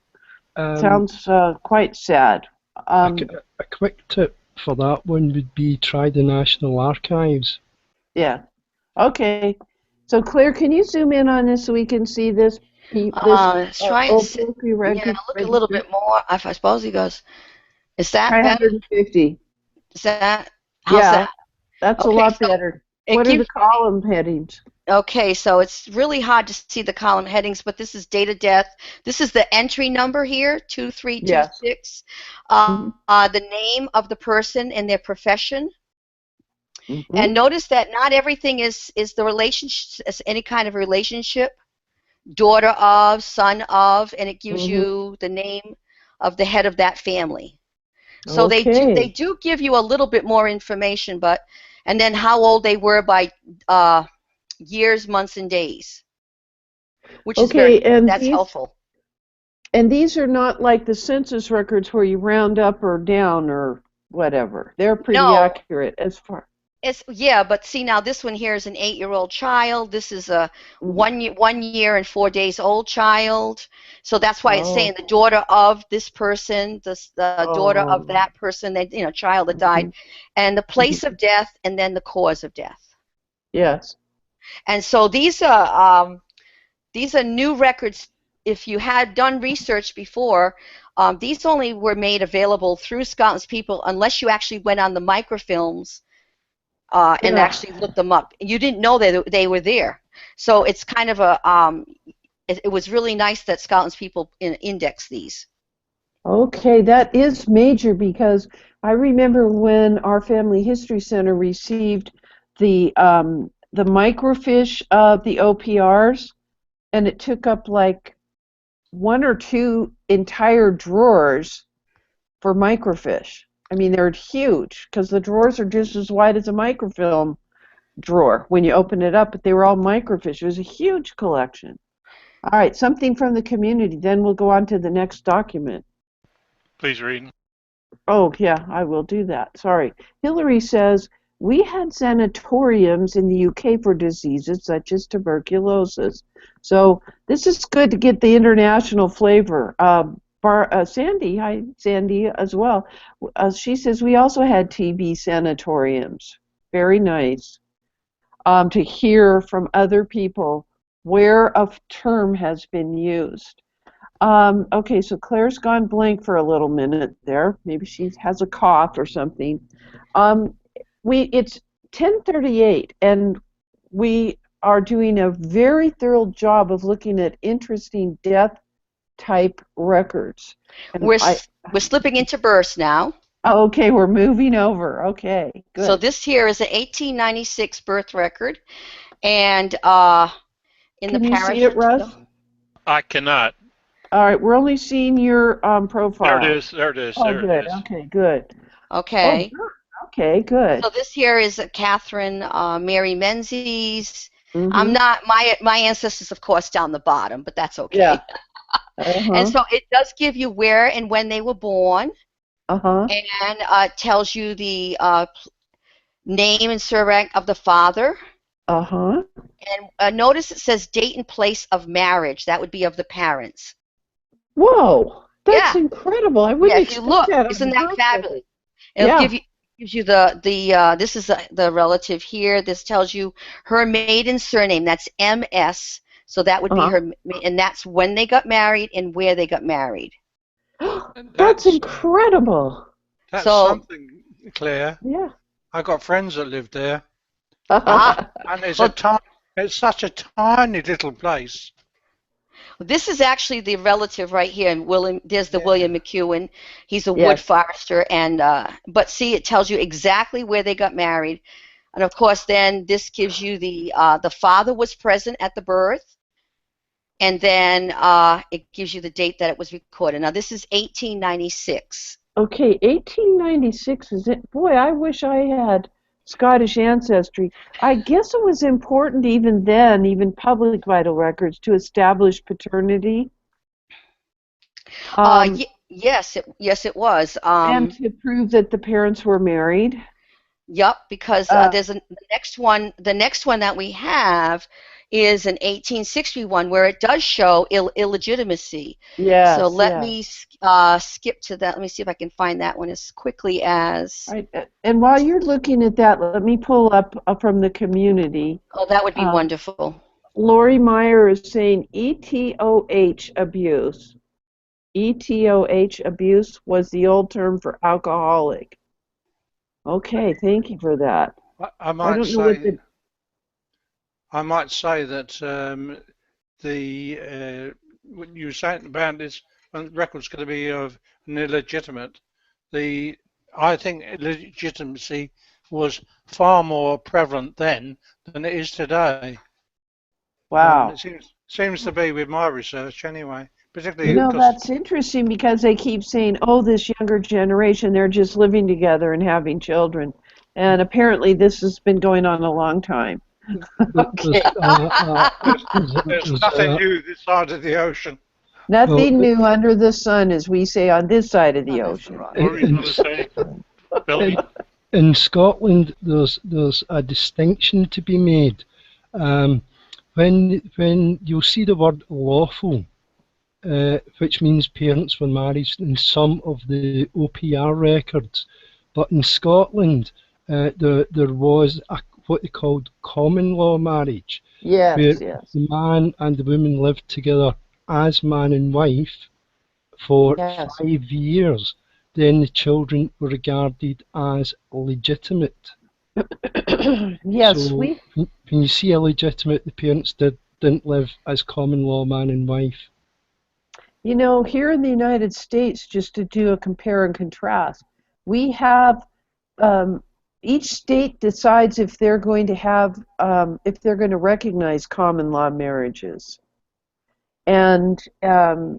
Speaker 1: Sounds quite sad.
Speaker 4: A quick tip for that one would be try the National Archives.
Speaker 1: Yeah. Okay. So Claire, can you zoom in on this so we can see this?
Speaker 3: Let's try and sit.
Speaker 1: Record,
Speaker 3: Yeah, look a little bit more. I suppose he goes. Is that
Speaker 1: try
Speaker 3: better?
Speaker 1: 150.
Speaker 3: Is that how's
Speaker 1: Yeah,
Speaker 3: that?
Speaker 1: that's a
Speaker 3: Okay,
Speaker 1: lot
Speaker 3: so
Speaker 1: better.
Speaker 3: it
Speaker 1: What are the
Speaker 3: gives
Speaker 1: column headings?
Speaker 3: Okay, so it's really hard to see the column headings, but this is date of death. This is the entry number here,
Speaker 1: Yes.
Speaker 3: 2326.
Speaker 1: Mhm.
Speaker 3: The name of the person and their profession.
Speaker 1: Mhm.
Speaker 3: And notice that not everything is the relationship, is any kind of relationship. Daughter of, son of, and it gives
Speaker 1: Mhm.
Speaker 3: you the name of the head of that family. So
Speaker 1: Okay.
Speaker 3: they do give you a little bit more information, but and then how old they were by years, months, and days, which is
Speaker 1: Okay,
Speaker 3: that's helpful.
Speaker 1: and these are not like the census records where you round up or down or whatever. They're pretty
Speaker 3: No,
Speaker 1: accurate as far.
Speaker 3: yeah, but see now this one here is an 8-year-old child. This is a
Speaker 1: Mhm.
Speaker 3: 1 year and 4 days old child. So that's why it's saying
Speaker 1: Oh.
Speaker 3: the daughter of this person, the daughter of
Speaker 1: Oh.
Speaker 3: that person, that child that died,
Speaker 1: Mhm.
Speaker 3: and the place
Speaker 1: Mhm.
Speaker 3: of death, and then the cause of death.
Speaker 1: Yes.
Speaker 3: And so these are new records. If you had done research before, these only were made available through Scotland's People unless you actually went on the microfilms and
Speaker 1: Yeah.
Speaker 3: actually looked them up. You didn't know that they were there. So it's kind of a, it was really nice that Scotland's People index these.
Speaker 1: Okay, that is major because I remember when our Family History Center received the microfiche of the OPRs, and it took up like one or two entire drawers for microfiche. I mean, they're huge because the drawers are just as wide as a microfilm drawer when you open it up, but they were all microfiche. It was a huge collection. All right, something from the community. Then we'll go on to the next document.
Speaker 2: Please read.
Speaker 1: Oh, yeah, I will do that. Sorry. Hillary says, we had sanatoriums in the UK for diseases such as tuberculosis. So this is good to get the international flavor. Sandy, hi, Sandy, as well. She says, we also had TB sanatoriums. Very nice to hear from other people where a term has been used. Okay, so Claire's gone blank for a little minute there. Maybe she has a cough or something. It's 10:38, and we are doing a very thorough job of looking at interesting death type records. And
Speaker 3: We're slipping into births now.
Speaker 1: Okay, we're moving over. Okay, good.
Speaker 3: So this here is an 1896 birth record, and in
Speaker 1: Can
Speaker 3: the
Speaker 1: you
Speaker 3: parish.
Speaker 1: see it, Russ?
Speaker 2: I cannot.
Speaker 1: All right, we're only seeing your profile.
Speaker 2: There it is. There it is.
Speaker 1: Oh,
Speaker 2: there
Speaker 1: good.
Speaker 2: it is.
Speaker 1: Okay, good.
Speaker 3: Okay.
Speaker 1: Oh, okay, good.
Speaker 3: So this here is Catherine Mary Menzies.
Speaker 1: Mm-hmm.
Speaker 3: I'm not my ancestors, of course, down the bottom, but that's okay.
Speaker 1: Yeah. Uh-huh.
Speaker 3: And so it does give you where and when they were born,
Speaker 1: Uh-huh.
Speaker 3: and tells you the name and surname of the father.
Speaker 1: Uh-huh.
Speaker 3: And notice it says date and place of marriage. That would be of the parents.
Speaker 1: Whoa, that's
Speaker 3: Yeah.
Speaker 1: incredible. I wouldn't
Speaker 3: If you
Speaker 1: expect
Speaker 3: look,
Speaker 1: that.
Speaker 3: isn't that fabulous? It'll gives you the this is the relative here. This tells you her maiden surname. That's MS. So that would be her, and that's when they got married and where they got married.
Speaker 1: That's incredible.
Speaker 5: That's
Speaker 3: So-
Speaker 5: something Claire.
Speaker 1: Yeah.
Speaker 5: I got friends that live there,
Speaker 3: Ah,
Speaker 5: and
Speaker 3: well,
Speaker 5: it's such a tiny little place.
Speaker 3: this is actually the relative right here. And William, there's the William
Speaker 5: Yeah.
Speaker 3: McEwen. He's a wood
Speaker 1: Yes.
Speaker 3: forester, and but see, it tells you exactly where they got married. And of course, then this gives you the father was present at the birth, and then it gives you the date that it was recorded. Now this is 1896.
Speaker 1: Okay, 1896 is it? Boy, I wish I had Scottish ancestry. I guess it was important even then, even public vital records, to establish paternity. Um,
Speaker 3: Yes, it was.
Speaker 1: and to prove that the parents were married.
Speaker 3: Yep, because
Speaker 1: Uh,
Speaker 3: there's the next one. The next one that we have is an 1861 where it does show illegitimacy. So
Speaker 1: yes,
Speaker 3: let
Speaker 1: yes.
Speaker 3: me skip to that. Let me see if I can find that one as quickly as.
Speaker 1: Right. And while you're looking at that, let me pull up from the community.
Speaker 3: Oh, that would be
Speaker 1: Um,
Speaker 3: wonderful.
Speaker 1: Lori Meyer is saying ETOH abuse. ETOH abuse was the old term for alcoholic. Okay, thank you for that.
Speaker 5: I
Speaker 1: I
Speaker 5: might
Speaker 1: don't know what
Speaker 5: say,
Speaker 1: the
Speaker 5: I might say that what you were saying about this record's going to be of an illegitimate. I think illegitimacy was far more prevalent then than it is today.
Speaker 1: wow.
Speaker 5: It seems to be with my research anyway,
Speaker 1: You
Speaker 5: particularly
Speaker 1: know,
Speaker 5: because
Speaker 1: that's interesting because they keep saying, oh, this younger generation, they're just living together and having children. And apparently this has been going on a long time.
Speaker 4: There's,
Speaker 1: Okay.
Speaker 5: there's
Speaker 4: there's
Speaker 5: nothing new this side of the ocean.
Speaker 4: well,
Speaker 1: Nothing new under the sun, as we say on this side of the
Speaker 3: Oh, that's the
Speaker 1: ocean.
Speaker 3: wrong.
Speaker 2: What were you going to say, Billy?
Speaker 4: in Scotland, there's a distinction to be made. Um, when you'll see the word lawful, which means parents were married in some of the OPR records, but in Scotland, there was what they called common law marriage, where
Speaker 1: Yes, yes,
Speaker 4: the man and the woman lived together as man and wife for
Speaker 1: yes.
Speaker 4: 5 years. Then the children were regarded as legitimate.
Speaker 1: Yes,
Speaker 4: So when you see illegitimate, the parents didn't live as common law man and wife.
Speaker 1: you know, here in the United States, just to do a compare and contrast, we have um, each state decides if they're going to have, if they're going to recognize common law marriages. And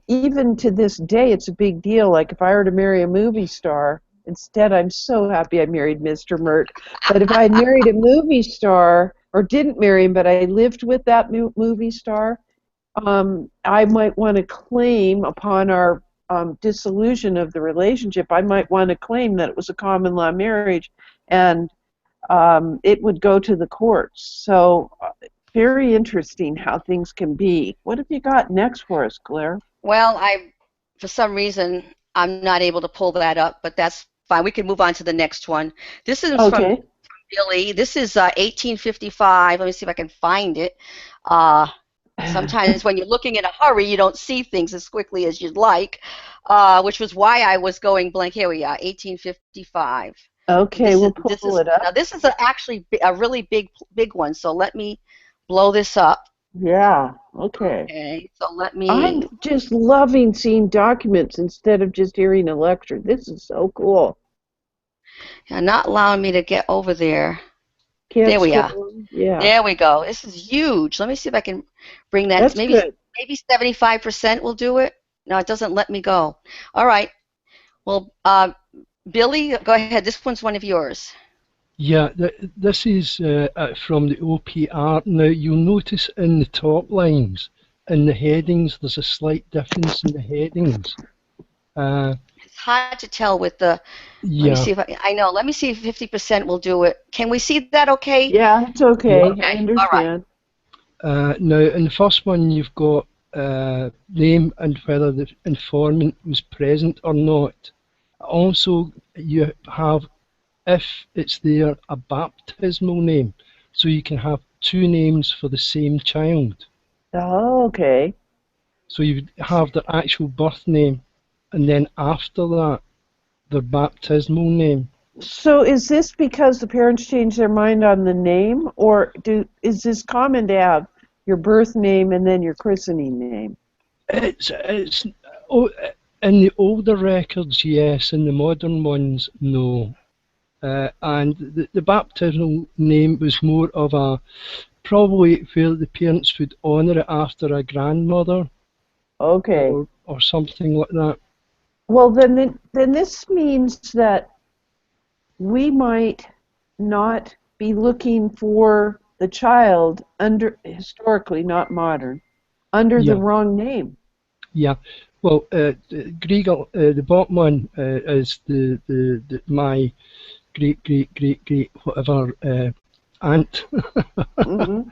Speaker 1: even to this day, it's a big deal. Like if I were to marry a movie star, instead, I'm so happy I married Mr. Mert. But if I had married a movie star, or didn't marry him, but I lived with that movie star, I might want to claim upon our dissolution of the relationship, I might want to claim that it was a common law marriage, and it would go to the courts. So very interesting how things can be. What have you got next for us, Claire?
Speaker 3: Well, for some reason, I'm not able to pull that up, but that's fine. We can move on to the next one. This is from
Speaker 1: Okay.
Speaker 3: Billy. This is 1855. Let me see if I can find it. Sometimes when you're looking in a hurry, you don't see things as quickly as you'd like, which was why I was going blank. Here we are, 1855.
Speaker 1: Okay, we'll pull it
Speaker 3: Now
Speaker 1: up.
Speaker 3: this is actually a really big one. So let me blow this up.
Speaker 1: Yeah, okay.
Speaker 3: Okay, so let
Speaker 1: I'm
Speaker 3: me.
Speaker 1: just loving seeing documents instead of just hearing a lecture. This is so cool.
Speaker 3: You're not allowing me to get over there.
Speaker 1: Can't
Speaker 3: There we are.
Speaker 1: scroll. Yeah,
Speaker 3: There we go. This is huge. Let me see if I can bring that.
Speaker 1: that's good.
Speaker 3: Maybe 75% will do it. No, it doesn't let me go. All right. Well, Billy, go ahead. This one's one of yours.
Speaker 4: Yeah, this is from the OPR. Now, you'll notice in the top lines, in the headings, there's a slight difference in the headings.
Speaker 3: It's hard to tell with the. Let me
Speaker 4: Yeah,
Speaker 3: see if I know. Let me see if 50% will do it. Can we see that okay?
Speaker 1: Yeah, it's okay.
Speaker 4: yeah.
Speaker 3: Okay.
Speaker 1: I
Speaker 3: All right.
Speaker 1: understand.
Speaker 4: Now, in the first one, you've got name and whether the informant was present or not. Also, you have, if it's there, a baptismal name. So you can have two names for the same child.
Speaker 1: Oh, okay.
Speaker 4: So you have their actual birth name, and then after that, their baptismal name.
Speaker 1: So is this because the parents changed their mind on the name, or is this common to have your birth name and then your christening name?
Speaker 4: It's oh, in the older records, yes. In the modern ones, no. And the baptismal name was more of a probably where the parents would honour it after a grandmother
Speaker 1: Okay.
Speaker 4: or something like that.
Speaker 1: Well, then this means that we might not be looking for the child under historically, not modern, under the
Speaker 4: Yeah,
Speaker 1: wrong name.
Speaker 4: yeah. Well, Gregor, the bottom one is my great whatever aunt.
Speaker 1: Hmm.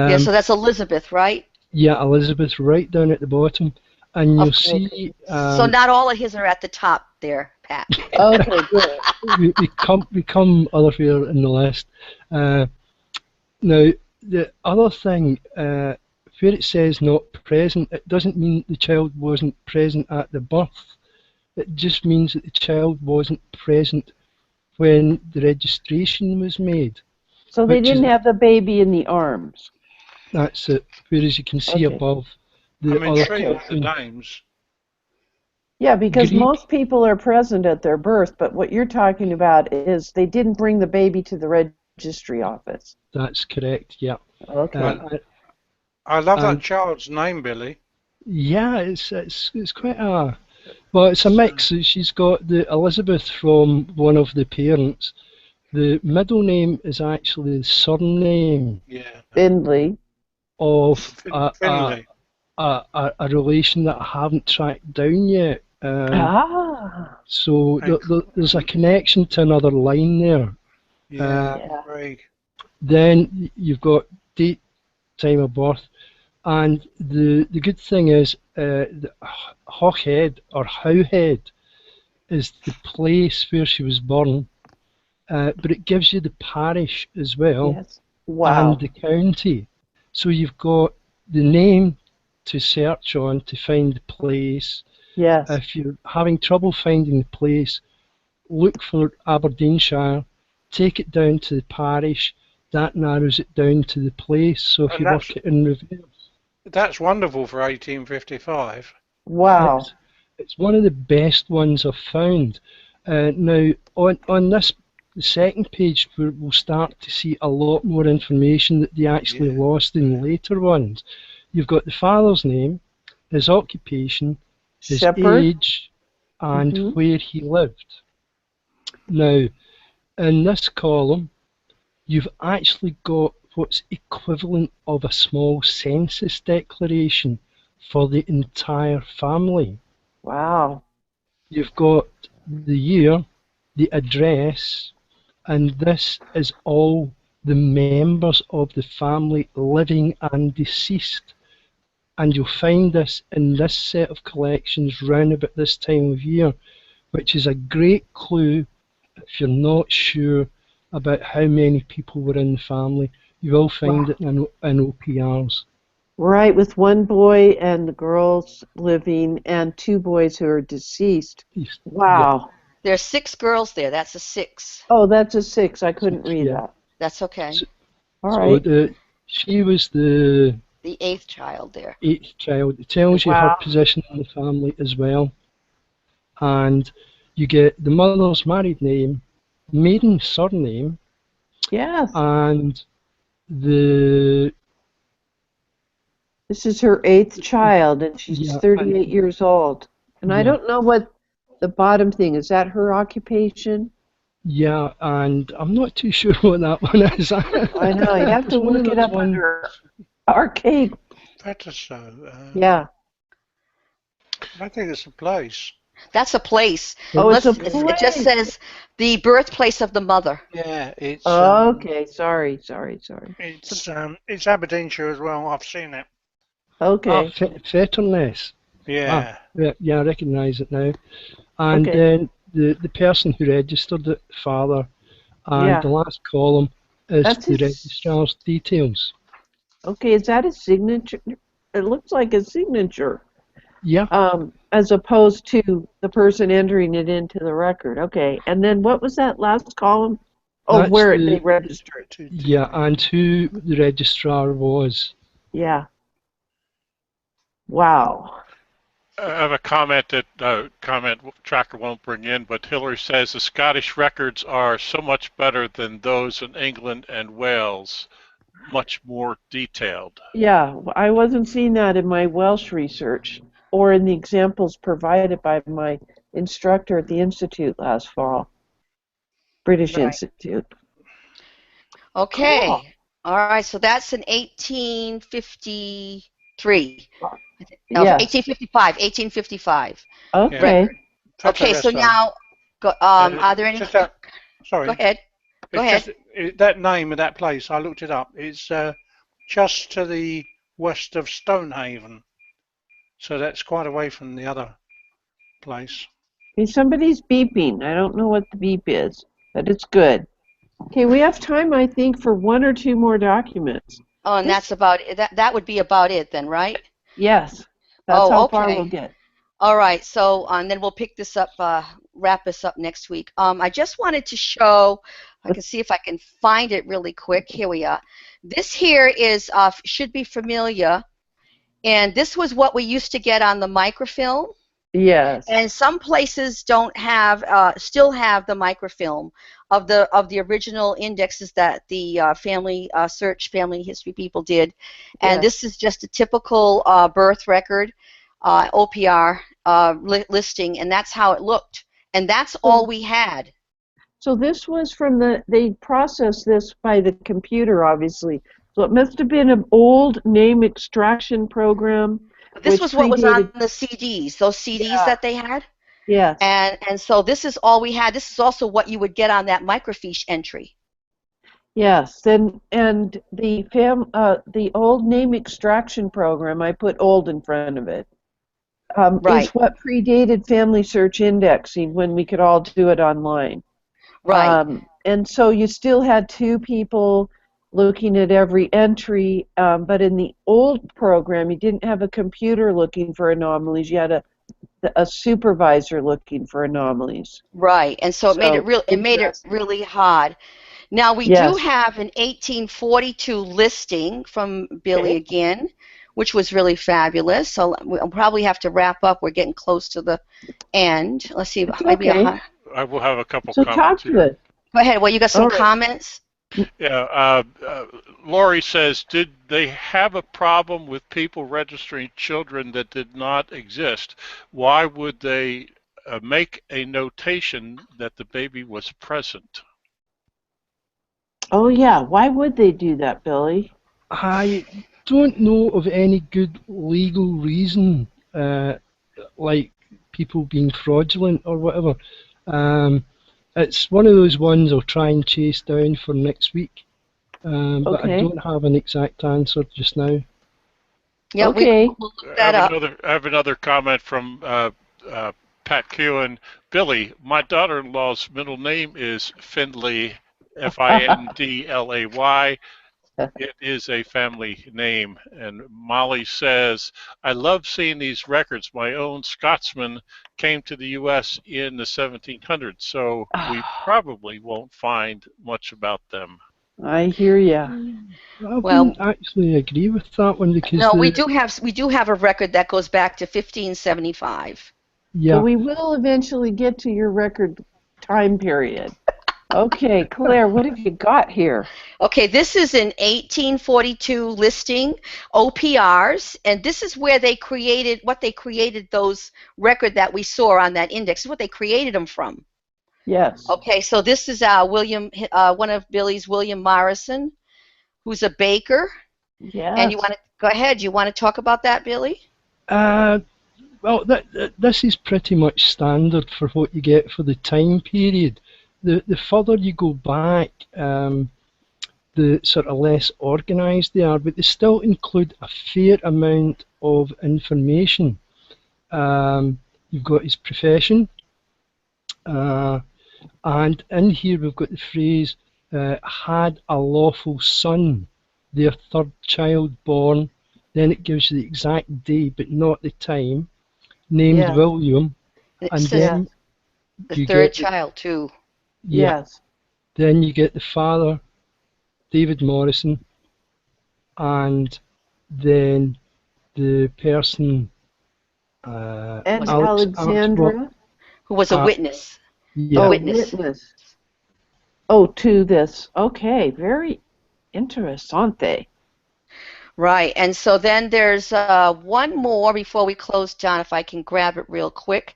Speaker 3: Yeah,
Speaker 4: um,
Speaker 3: so that's Elizabeth, right?
Speaker 4: yeah, Elizabeth, right down at the bottom, and you'll
Speaker 3: Okay.
Speaker 4: see
Speaker 3: So not all of his are at the top there, Pat.
Speaker 1: Okay, good.
Speaker 4: we come otherwhere in the list. Uh, Now, the other thing, where it says not present, it doesn't mean the child wasn't present at the birth. It just means that the child wasn't present when the registration was made,
Speaker 1: So they
Speaker 4: which
Speaker 1: didn't
Speaker 4: is,
Speaker 1: have the baby in the arms.
Speaker 4: that's it. Whereas you can see
Speaker 1: Okay.
Speaker 4: above the
Speaker 5: I'm
Speaker 4: other
Speaker 5: intrigued with the
Speaker 4: column,
Speaker 5: names.
Speaker 1: Yeah, because
Speaker 4: Greek,
Speaker 1: most people are present at their birth, but what you're talking about is they didn't bring the baby to the registry office.
Speaker 4: that's correct, yeah.
Speaker 1: Okay.
Speaker 5: I,
Speaker 4: Uh,
Speaker 5: I love that
Speaker 4: and
Speaker 5: child's name, Billy.
Speaker 4: yeah, it's quite a, well, it's a
Speaker 5: It's,
Speaker 4: mix. She's got the Elizabeth from one of the parents. The middle name is actually the surname
Speaker 5: yeah,
Speaker 1: Findlay.
Speaker 4: of
Speaker 5: Finley.
Speaker 4: a relation that I haven't tracked down yet.
Speaker 1: Ah,
Speaker 4: So
Speaker 5: And,
Speaker 4: there's a connection to another line there.
Speaker 5: yeah,
Speaker 4: Uh,
Speaker 1: yeah.
Speaker 5: Craig.
Speaker 4: then you've got date, time of birth, and the good thing is the Hawkhead or Howhead is the place where she was born, but it gives you the parish as well
Speaker 1: Yes.
Speaker 4: and
Speaker 1: Wow.
Speaker 4: the county. So you've got the name to search on to find the place.
Speaker 1: Yes.
Speaker 4: If you're having trouble finding the place, look for Aberdeenshire, take it down to the parish, that narrows it down to the place. So if
Speaker 5: And
Speaker 4: you work it in reverse,
Speaker 5: that's wonderful for 1855.
Speaker 1: Wow.
Speaker 4: it's, it's one of the best ones I've found. Now, on this the second page, we'll start to see a lot more information that they actually
Speaker 5: Yeah.
Speaker 4: lost in later ones. You've got the father's name, his occupation, his
Speaker 1: Shepherd.
Speaker 4: age, and
Speaker 1: Hmm.
Speaker 4: where he lived. Now, in this column, you've actually got what's equivalent of a small census declaration for the entire family.
Speaker 1: Wow.
Speaker 4: You've got the year, the address, and this is all the members of the family living and deceased. And you'll find this in this set of collections round about this time of year, which is a great clue if you're not sure about how many people were in the family. You will find
Speaker 1: Wow.
Speaker 4: it in OPRs.
Speaker 1: Right, with one boy and the girls living and two boys who are deceased.
Speaker 4: Yeah,
Speaker 1: Wow.
Speaker 3: There's 6 girls there. That's a 6.
Speaker 1: Oh, that's a 6. I couldn't read
Speaker 4: yeah.
Speaker 1: that.
Speaker 3: That's okay.
Speaker 4: So,
Speaker 1: All
Speaker 4: so
Speaker 1: right.
Speaker 4: she was the
Speaker 3: The 8th child there.
Speaker 4: 8th child. It tells you her
Speaker 1: Wow.
Speaker 4: position in the family as well. And you get the mother's married name, maiden surname,
Speaker 1: Yes.
Speaker 4: and the
Speaker 1: This is her 8th child, and she's
Speaker 4: yeah,
Speaker 1: 38 years old. And I
Speaker 4: yeah,
Speaker 1: don't know what the bottom thing is. That her occupation?
Speaker 4: yeah, and I'm not too sure what that one is.
Speaker 1: I know. You have
Speaker 4: It's
Speaker 1: to
Speaker 4: one of
Speaker 1: look it
Speaker 4: those
Speaker 1: up
Speaker 4: ones.
Speaker 1: under arcade.
Speaker 5: Better so.
Speaker 1: Yeah.
Speaker 5: I think it's a place.
Speaker 3: That's a place.
Speaker 1: Oh, it's a
Speaker 3: It just
Speaker 1: place.
Speaker 3: says the birthplace of the mother.
Speaker 5: Yeah,
Speaker 1: Okay. Sorry.
Speaker 5: it's Aberdeenshire as well. I've seen it.
Speaker 1: Okay.
Speaker 4: Fetterness.
Speaker 5: Yeah.
Speaker 4: Yeah, I recognise it now. And
Speaker 1: Okay.
Speaker 4: then the person who registered it, father, and
Speaker 1: Yeah.
Speaker 4: the last column is
Speaker 1: That's
Speaker 4: the
Speaker 1: his.
Speaker 4: registrar's details.
Speaker 1: Okay. Is that a signature? It looks like a signature.
Speaker 4: Yeah,
Speaker 1: as opposed to the person entering it into the record. Okay, and then what was that last column? Oh,
Speaker 4: that's
Speaker 1: where they
Speaker 4: the
Speaker 1: registered.
Speaker 4: yeah, and who the registrar was.
Speaker 1: Yeah. Wow.
Speaker 2: I have a comment that comment tracker won't bring in, but Hillary says the Scottish records are so much better than those in England and Wales, much more detailed.
Speaker 1: Yeah, I wasn't seeing that in my Welsh research or in the examples provided by my instructor at the Institute last fall, British
Speaker 3: Right.
Speaker 1: Institute. Cool.
Speaker 3: Okay. All right. So that's in 1853. No,
Speaker 1: Yes.
Speaker 3: 1855. 1855
Speaker 5: Yeah.
Speaker 1: Okay.
Speaker 3: record.
Speaker 5: Touch
Speaker 3: Okay.
Speaker 5: that
Speaker 3: So
Speaker 5: so.
Speaker 3: now, are there any?
Speaker 5: Just that.
Speaker 3: Go
Speaker 5: Sorry.
Speaker 3: ahead. Go
Speaker 5: It's
Speaker 3: ahead.
Speaker 5: just that name of that place. I looked it up. It's just to the west of Stonehaven, so that's quite away from the other place.
Speaker 1: Okay, somebody's beeping. I don't know what the beep is, but it's good. Okay, we have time, I think, for one or two more documents.
Speaker 3: Oh, and that's about that. That would be about it then, right?
Speaker 1: Yes, that's
Speaker 3: Oh,
Speaker 1: how far
Speaker 3: okay.
Speaker 1: we'll get.
Speaker 3: All right. So, and then we'll pick this up, wrap this up next week. I just wanted to show. I can see if I can find it really quick. Here we are. This here is should be familiar, and this was what we used to get on the microfilm.
Speaker 1: Yes.
Speaker 3: And some places don't have, still have the microfilm of the original indexes that the family search, family history people did. And
Speaker 1: Yes.
Speaker 3: this is just a typical birth record, OPR listing, and that's how it looked. And that's all we had.
Speaker 1: So this was from they processed this by the computer, obviously. So it must have been an old name extraction program.
Speaker 3: This was what was on
Speaker 1: predated.
Speaker 3: the CDs, those CDs that they had.
Speaker 1: Yes.
Speaker 3: And so this is all we had. This is also what you would get on that microfiche entry.
Speaker 1: Yes, and the old name extraction program, I put old in front of it,
Speaker 3: Right.
Speaker 1: is what predated family search indexing when we could all do it online.
Speaker 3: Right.
Speaker 1: And so you still had two people looking at every entry, but in the old program, you didn't have a computer looking for anomalies. You had a supervisor looking for anomalies.
Speaker 3: Right. And so it made it really hard. Now we do have an 1842 listing from Billy again, which was really fabulous. So we'll probably have to wrap up. We're getting close to the end. Let's see. Maybe
Speaker 1: okay.
Speaker 2: I will have a couple
Speaker 1: So
Speaker 2: comments
Speaker 1: talk
Speaker 2: here.
Speaker 1: to it.
Speaker 3: Go ahead. Well, you got some
Speaker 1: All right.
Speaker 3: comments?
Speaker 2: Yeah, Lori says, did they have a problem with people registering children that did not exist? Why would they make a notation that the baby was present?
Speaker 1: Oh yeah, why would they do that, Billy?
Speaker 4: I don't know of any good legal reason, like people being fraudulent or whatever. It's one of those ones I'll try and chase down for next week, but I don't have an exact answer just now.
Speaker 3: Yeah,
Speaker 1: okay.
Speaker 3: We'll look that up.
Speaker 2: I have another comment from Pat Kewen. Billy, my daughter-in-law's middle name is Findlay, Findlay. It is a family name. And Molly says, I love seeing these records. My own Scotsman came to the U.S. in the 1700s, so we probably won't find much about them.
Speaker 1: I hear ya.
Speaker 4: I wouldn't actually agree with that one because
Speaker 3: no, we do have a record that goes back to 1575.
Speaker 4: Yeah.
Speaker 1: But we will eventually get to your record time period. Okay, Claire, what have you got here?
Speaker 3: Okay, this is an 1842 listing, OPRs, and this is where they created those record that we saw on that index. This is what they created them from.
Speaker 1: Yes.
Speaker 3: Okay, so this is one of Billy's, William Morrison, who's a baker.
Speaker 1: Yes.
Speaker 3: And you want to go ahead? You want to talk about that, Billy?
Speaker 4: Well, this is pretty much standard for what you get for the time period. The further you go back, the sort of less organised they are, but they still include a fair amount of information. You've got his profession, and in here we've got the phrase, had a lawful son, their third child born. Then it gives you the exact day, but not the time. named
Speaker 1: Yes.
Speaker 4: William,
Speaker 3: It
Speaker 4: and
Speaker 3: says
Speaker 1: Yes.
Speaker 4: then
Speaker 3: the
Speaker 4: you
Speaker 3: third
Speaker 4: get
Speaker 3: child too.
Speaker 4: yeah,
Speaker 1: Yes.
Speaker 4: then you get the father, David Morrison, and then the person,
Speaker 1: And
Speaker 3: Was it
Speaker 4: Alex, what?
Speaker 1: Alexandra,
Speaker 3: who was a
Speaker 4: Uh,
Speaker 3: witness? A
Speaker 4: yeah,
Speaker 1: oh,
Speaker 3: witness.
Speaker 1: witness. Oh, to this. Okay, very interessante.
Speaker 3: Right. And so then there's one more before we close, John, if I can grab it real quick.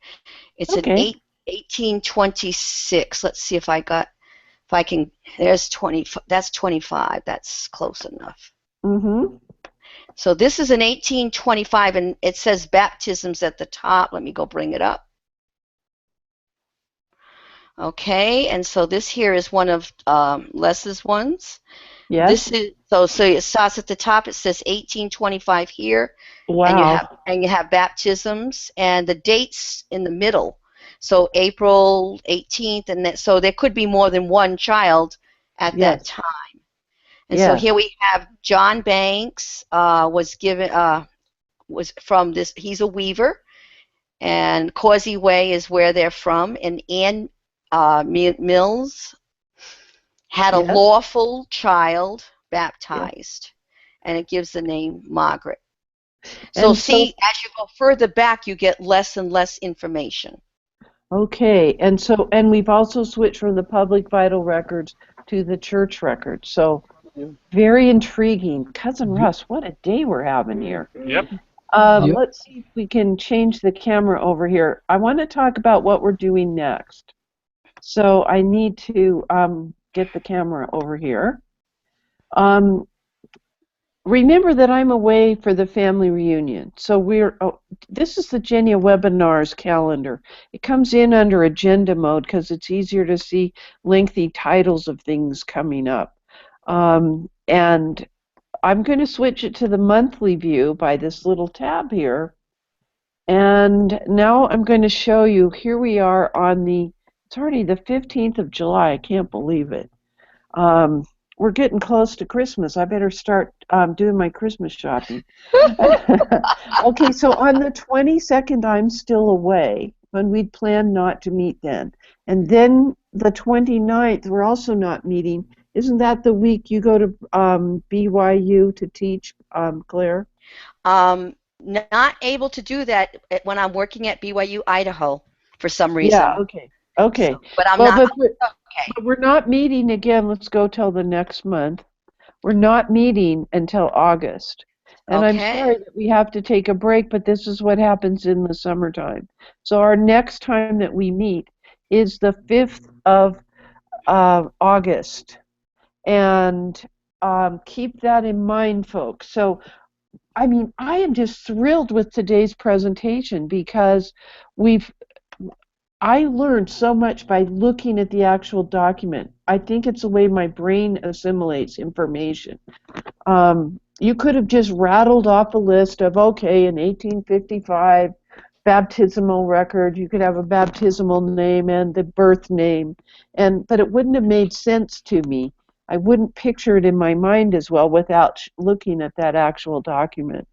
Speaker 3: It's an
Speaker 1: Okay.
Speaker 3: 1826. Let's see if I can, there's 20, that's 25. That's close enough.
Speaker 1: Mm-hmm.
Speaker 3: So this is an 1825, and it says baptisms at the top. Let me go bring it up. Okay, and so this here is one of Les's ones.
Speaker 1: Yes.
Speaker 3: This is so it starts at the top. It says 1825 here, and
Speaker 1: Wow.
Speaker 3: you have baptisms and the dates in the middle. So April 18th, and so there could be more than one child at that
Speaker 1: Yes.
Speaker 3: time. And so
Speaker 1: Yes.
Speaker 3: here we have John Banks was from this. He's a weaver, and Causey Way is where they're from. And Ann Mills had a
Speaker 1: Yes.
Speaker 3: lawful child
Speaker 1: Yes.
Speaker 3: baptized, and it gives the name Margaret. So
Speaker 1: And so,
Speaker 3: see, as you go further back, you get less and less information.
Speaker 1: okay. And we've also switched from the public vital records to the church records. So very intriguing. Cousin
Speaker 4: the,
Speaker 1: Russ, what a day we're having here.
Speaker 2: Yep.
Speaker 4: the,
Speaker 1: Let's see if we can change the camera over here. I want to talk about what we're doing next. So I need to get the camera over here. Remember that I'm away for the family reunion. So this is the Genia webinars calendar. It comes in under agenda mode because it's easier to see lengthy titles of things coming up. And I'm going to switch it to the monthly view by this little tab here. And now I'm going to show you, here we are on it's already the 15th of July. I can't believe it. We're getting close to Christmas. I better start doing my Christmas shopping. Okay, so on the 22nd, I'm still away, and we'd planned not to meet then. And then the 29th, we're also not meeting. Isn't that the week you go to BYU to teach, Claire?
Speaker 3: Not able to do that when I'm working at BYU Idaho for some
Speaker 1: Yeah,
Speaker 3: reason.
Speaker 1: okay. Okay.
Speaker 3: So, but I'm
Speaker 1: Well,
Speaker 3: not
Speaker 1: but
Speaker 3: okay.
Speaker 1: we're not meeting again. Let's go till the next month. We're not meeting until August. And I'm
Speaker 3: Okay.
Speaker 1: sorry that we have to take a break, but this is what happens in the summertime. So our next time that we meet is the 5th of August. And keep that in mind, folks. So, I mean, I am just thrilled with today's presentation because I learned so much by looking at the actual document. I think it's the way my brain assimilates information. You could have just rattled off a list of, okay, in 1855, baptismal record, you could have a baptismal name and the birth name, but it wouldn't have made sense to me. I wouldn't picture it in my mind as well without looking at that actual document.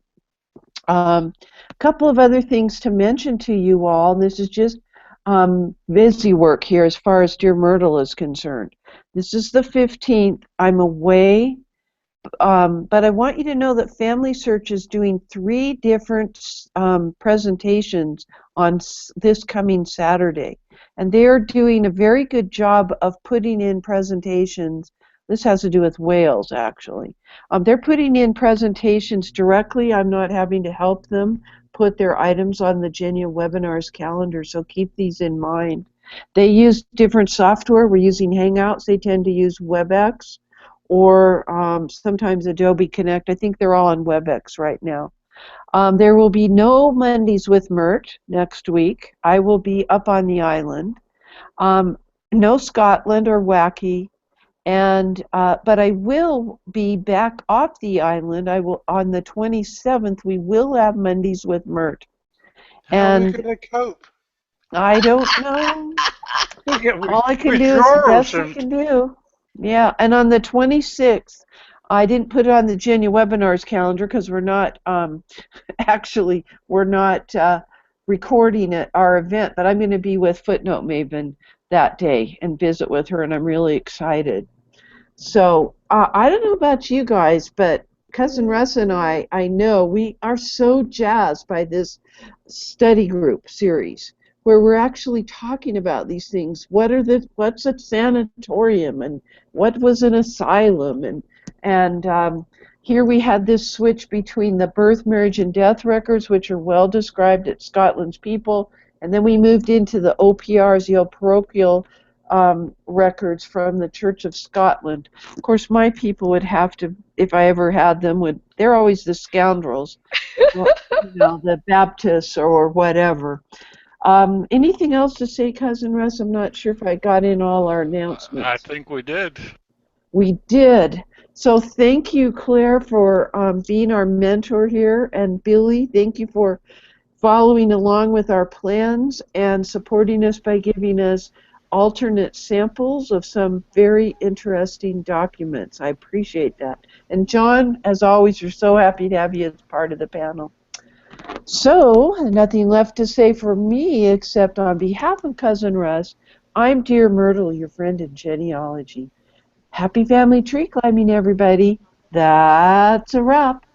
Speaker 1: A couple of other things to mention to you all. This is just busy work here as far as Dear Myrtle is concerned. This is the 15th. I'm away, but I want you to know that Family Search is doing 3 different presentations on this coming Saturday. And they are doing a very good job of putting in presentations. This has to do with Wales, actually. They're putting in presentations directly. I'm not having to help them put their items on the Genia webinars calendar, so keep these in mind. They use different software. We're using Hangouts. They tend to use WebEx or sometimes Adobe Connect. I think they're all on WebEx right now. There will be no Mondays with Mert next week. I will be up on the island. No Scotland or Wacky. And but I will be back off the island. I will on the 27th. We will have Mondays with Mert.
Speaker 5: How are we
Speaker 1: And
Speaker 5: going to cope?
Speaker 1: I don't know.
Speaker 5: Yeah,
Speaker 1: All I can do is the
Speaker 5: withdrawals
Speaker 1: best I
Speaker 5: and
Speaker 1: can do. Yeah, and on the 26th, I didn't put it on the Genia webinars calendar because we're not actually we're not recording at our event, but I'm going to be with Footnote Maven that day and visit with her, and I'm really excited. So I don't know about you guys, but Cousin Russ and I know we are so jazzed by this study group series where we're actually talking about these things. What's a sanatorium and what was an asylum, and here we had this switch between the birth, marriage, and death records, which are well described at Scotland's People, and then we moved into the OPRs, the old parochial records from the Church of Scotland. Of course, my people would have to, if I ever had them, they're always the scoundrels, the Baptists or whatever. Anything else to say, Cousin Russ? I'm not sure if I got in all our announcements.
Speaker 2: I think we did.
Speaker 1: We did. So thank you, Claire, for being our mentor here, and Billy, thank you for following along with our plans and supporting us by giving us alternate samples of some very interesting documents. I appreciate that. And John, as always, we're so happy to have you as part of the panel. So, nothing left to say for me except on behalf of Cousin Russ, I'm Dear Myrtle, your friend in Genealogy. Happy family tree climbing, everybody. That's a wrap.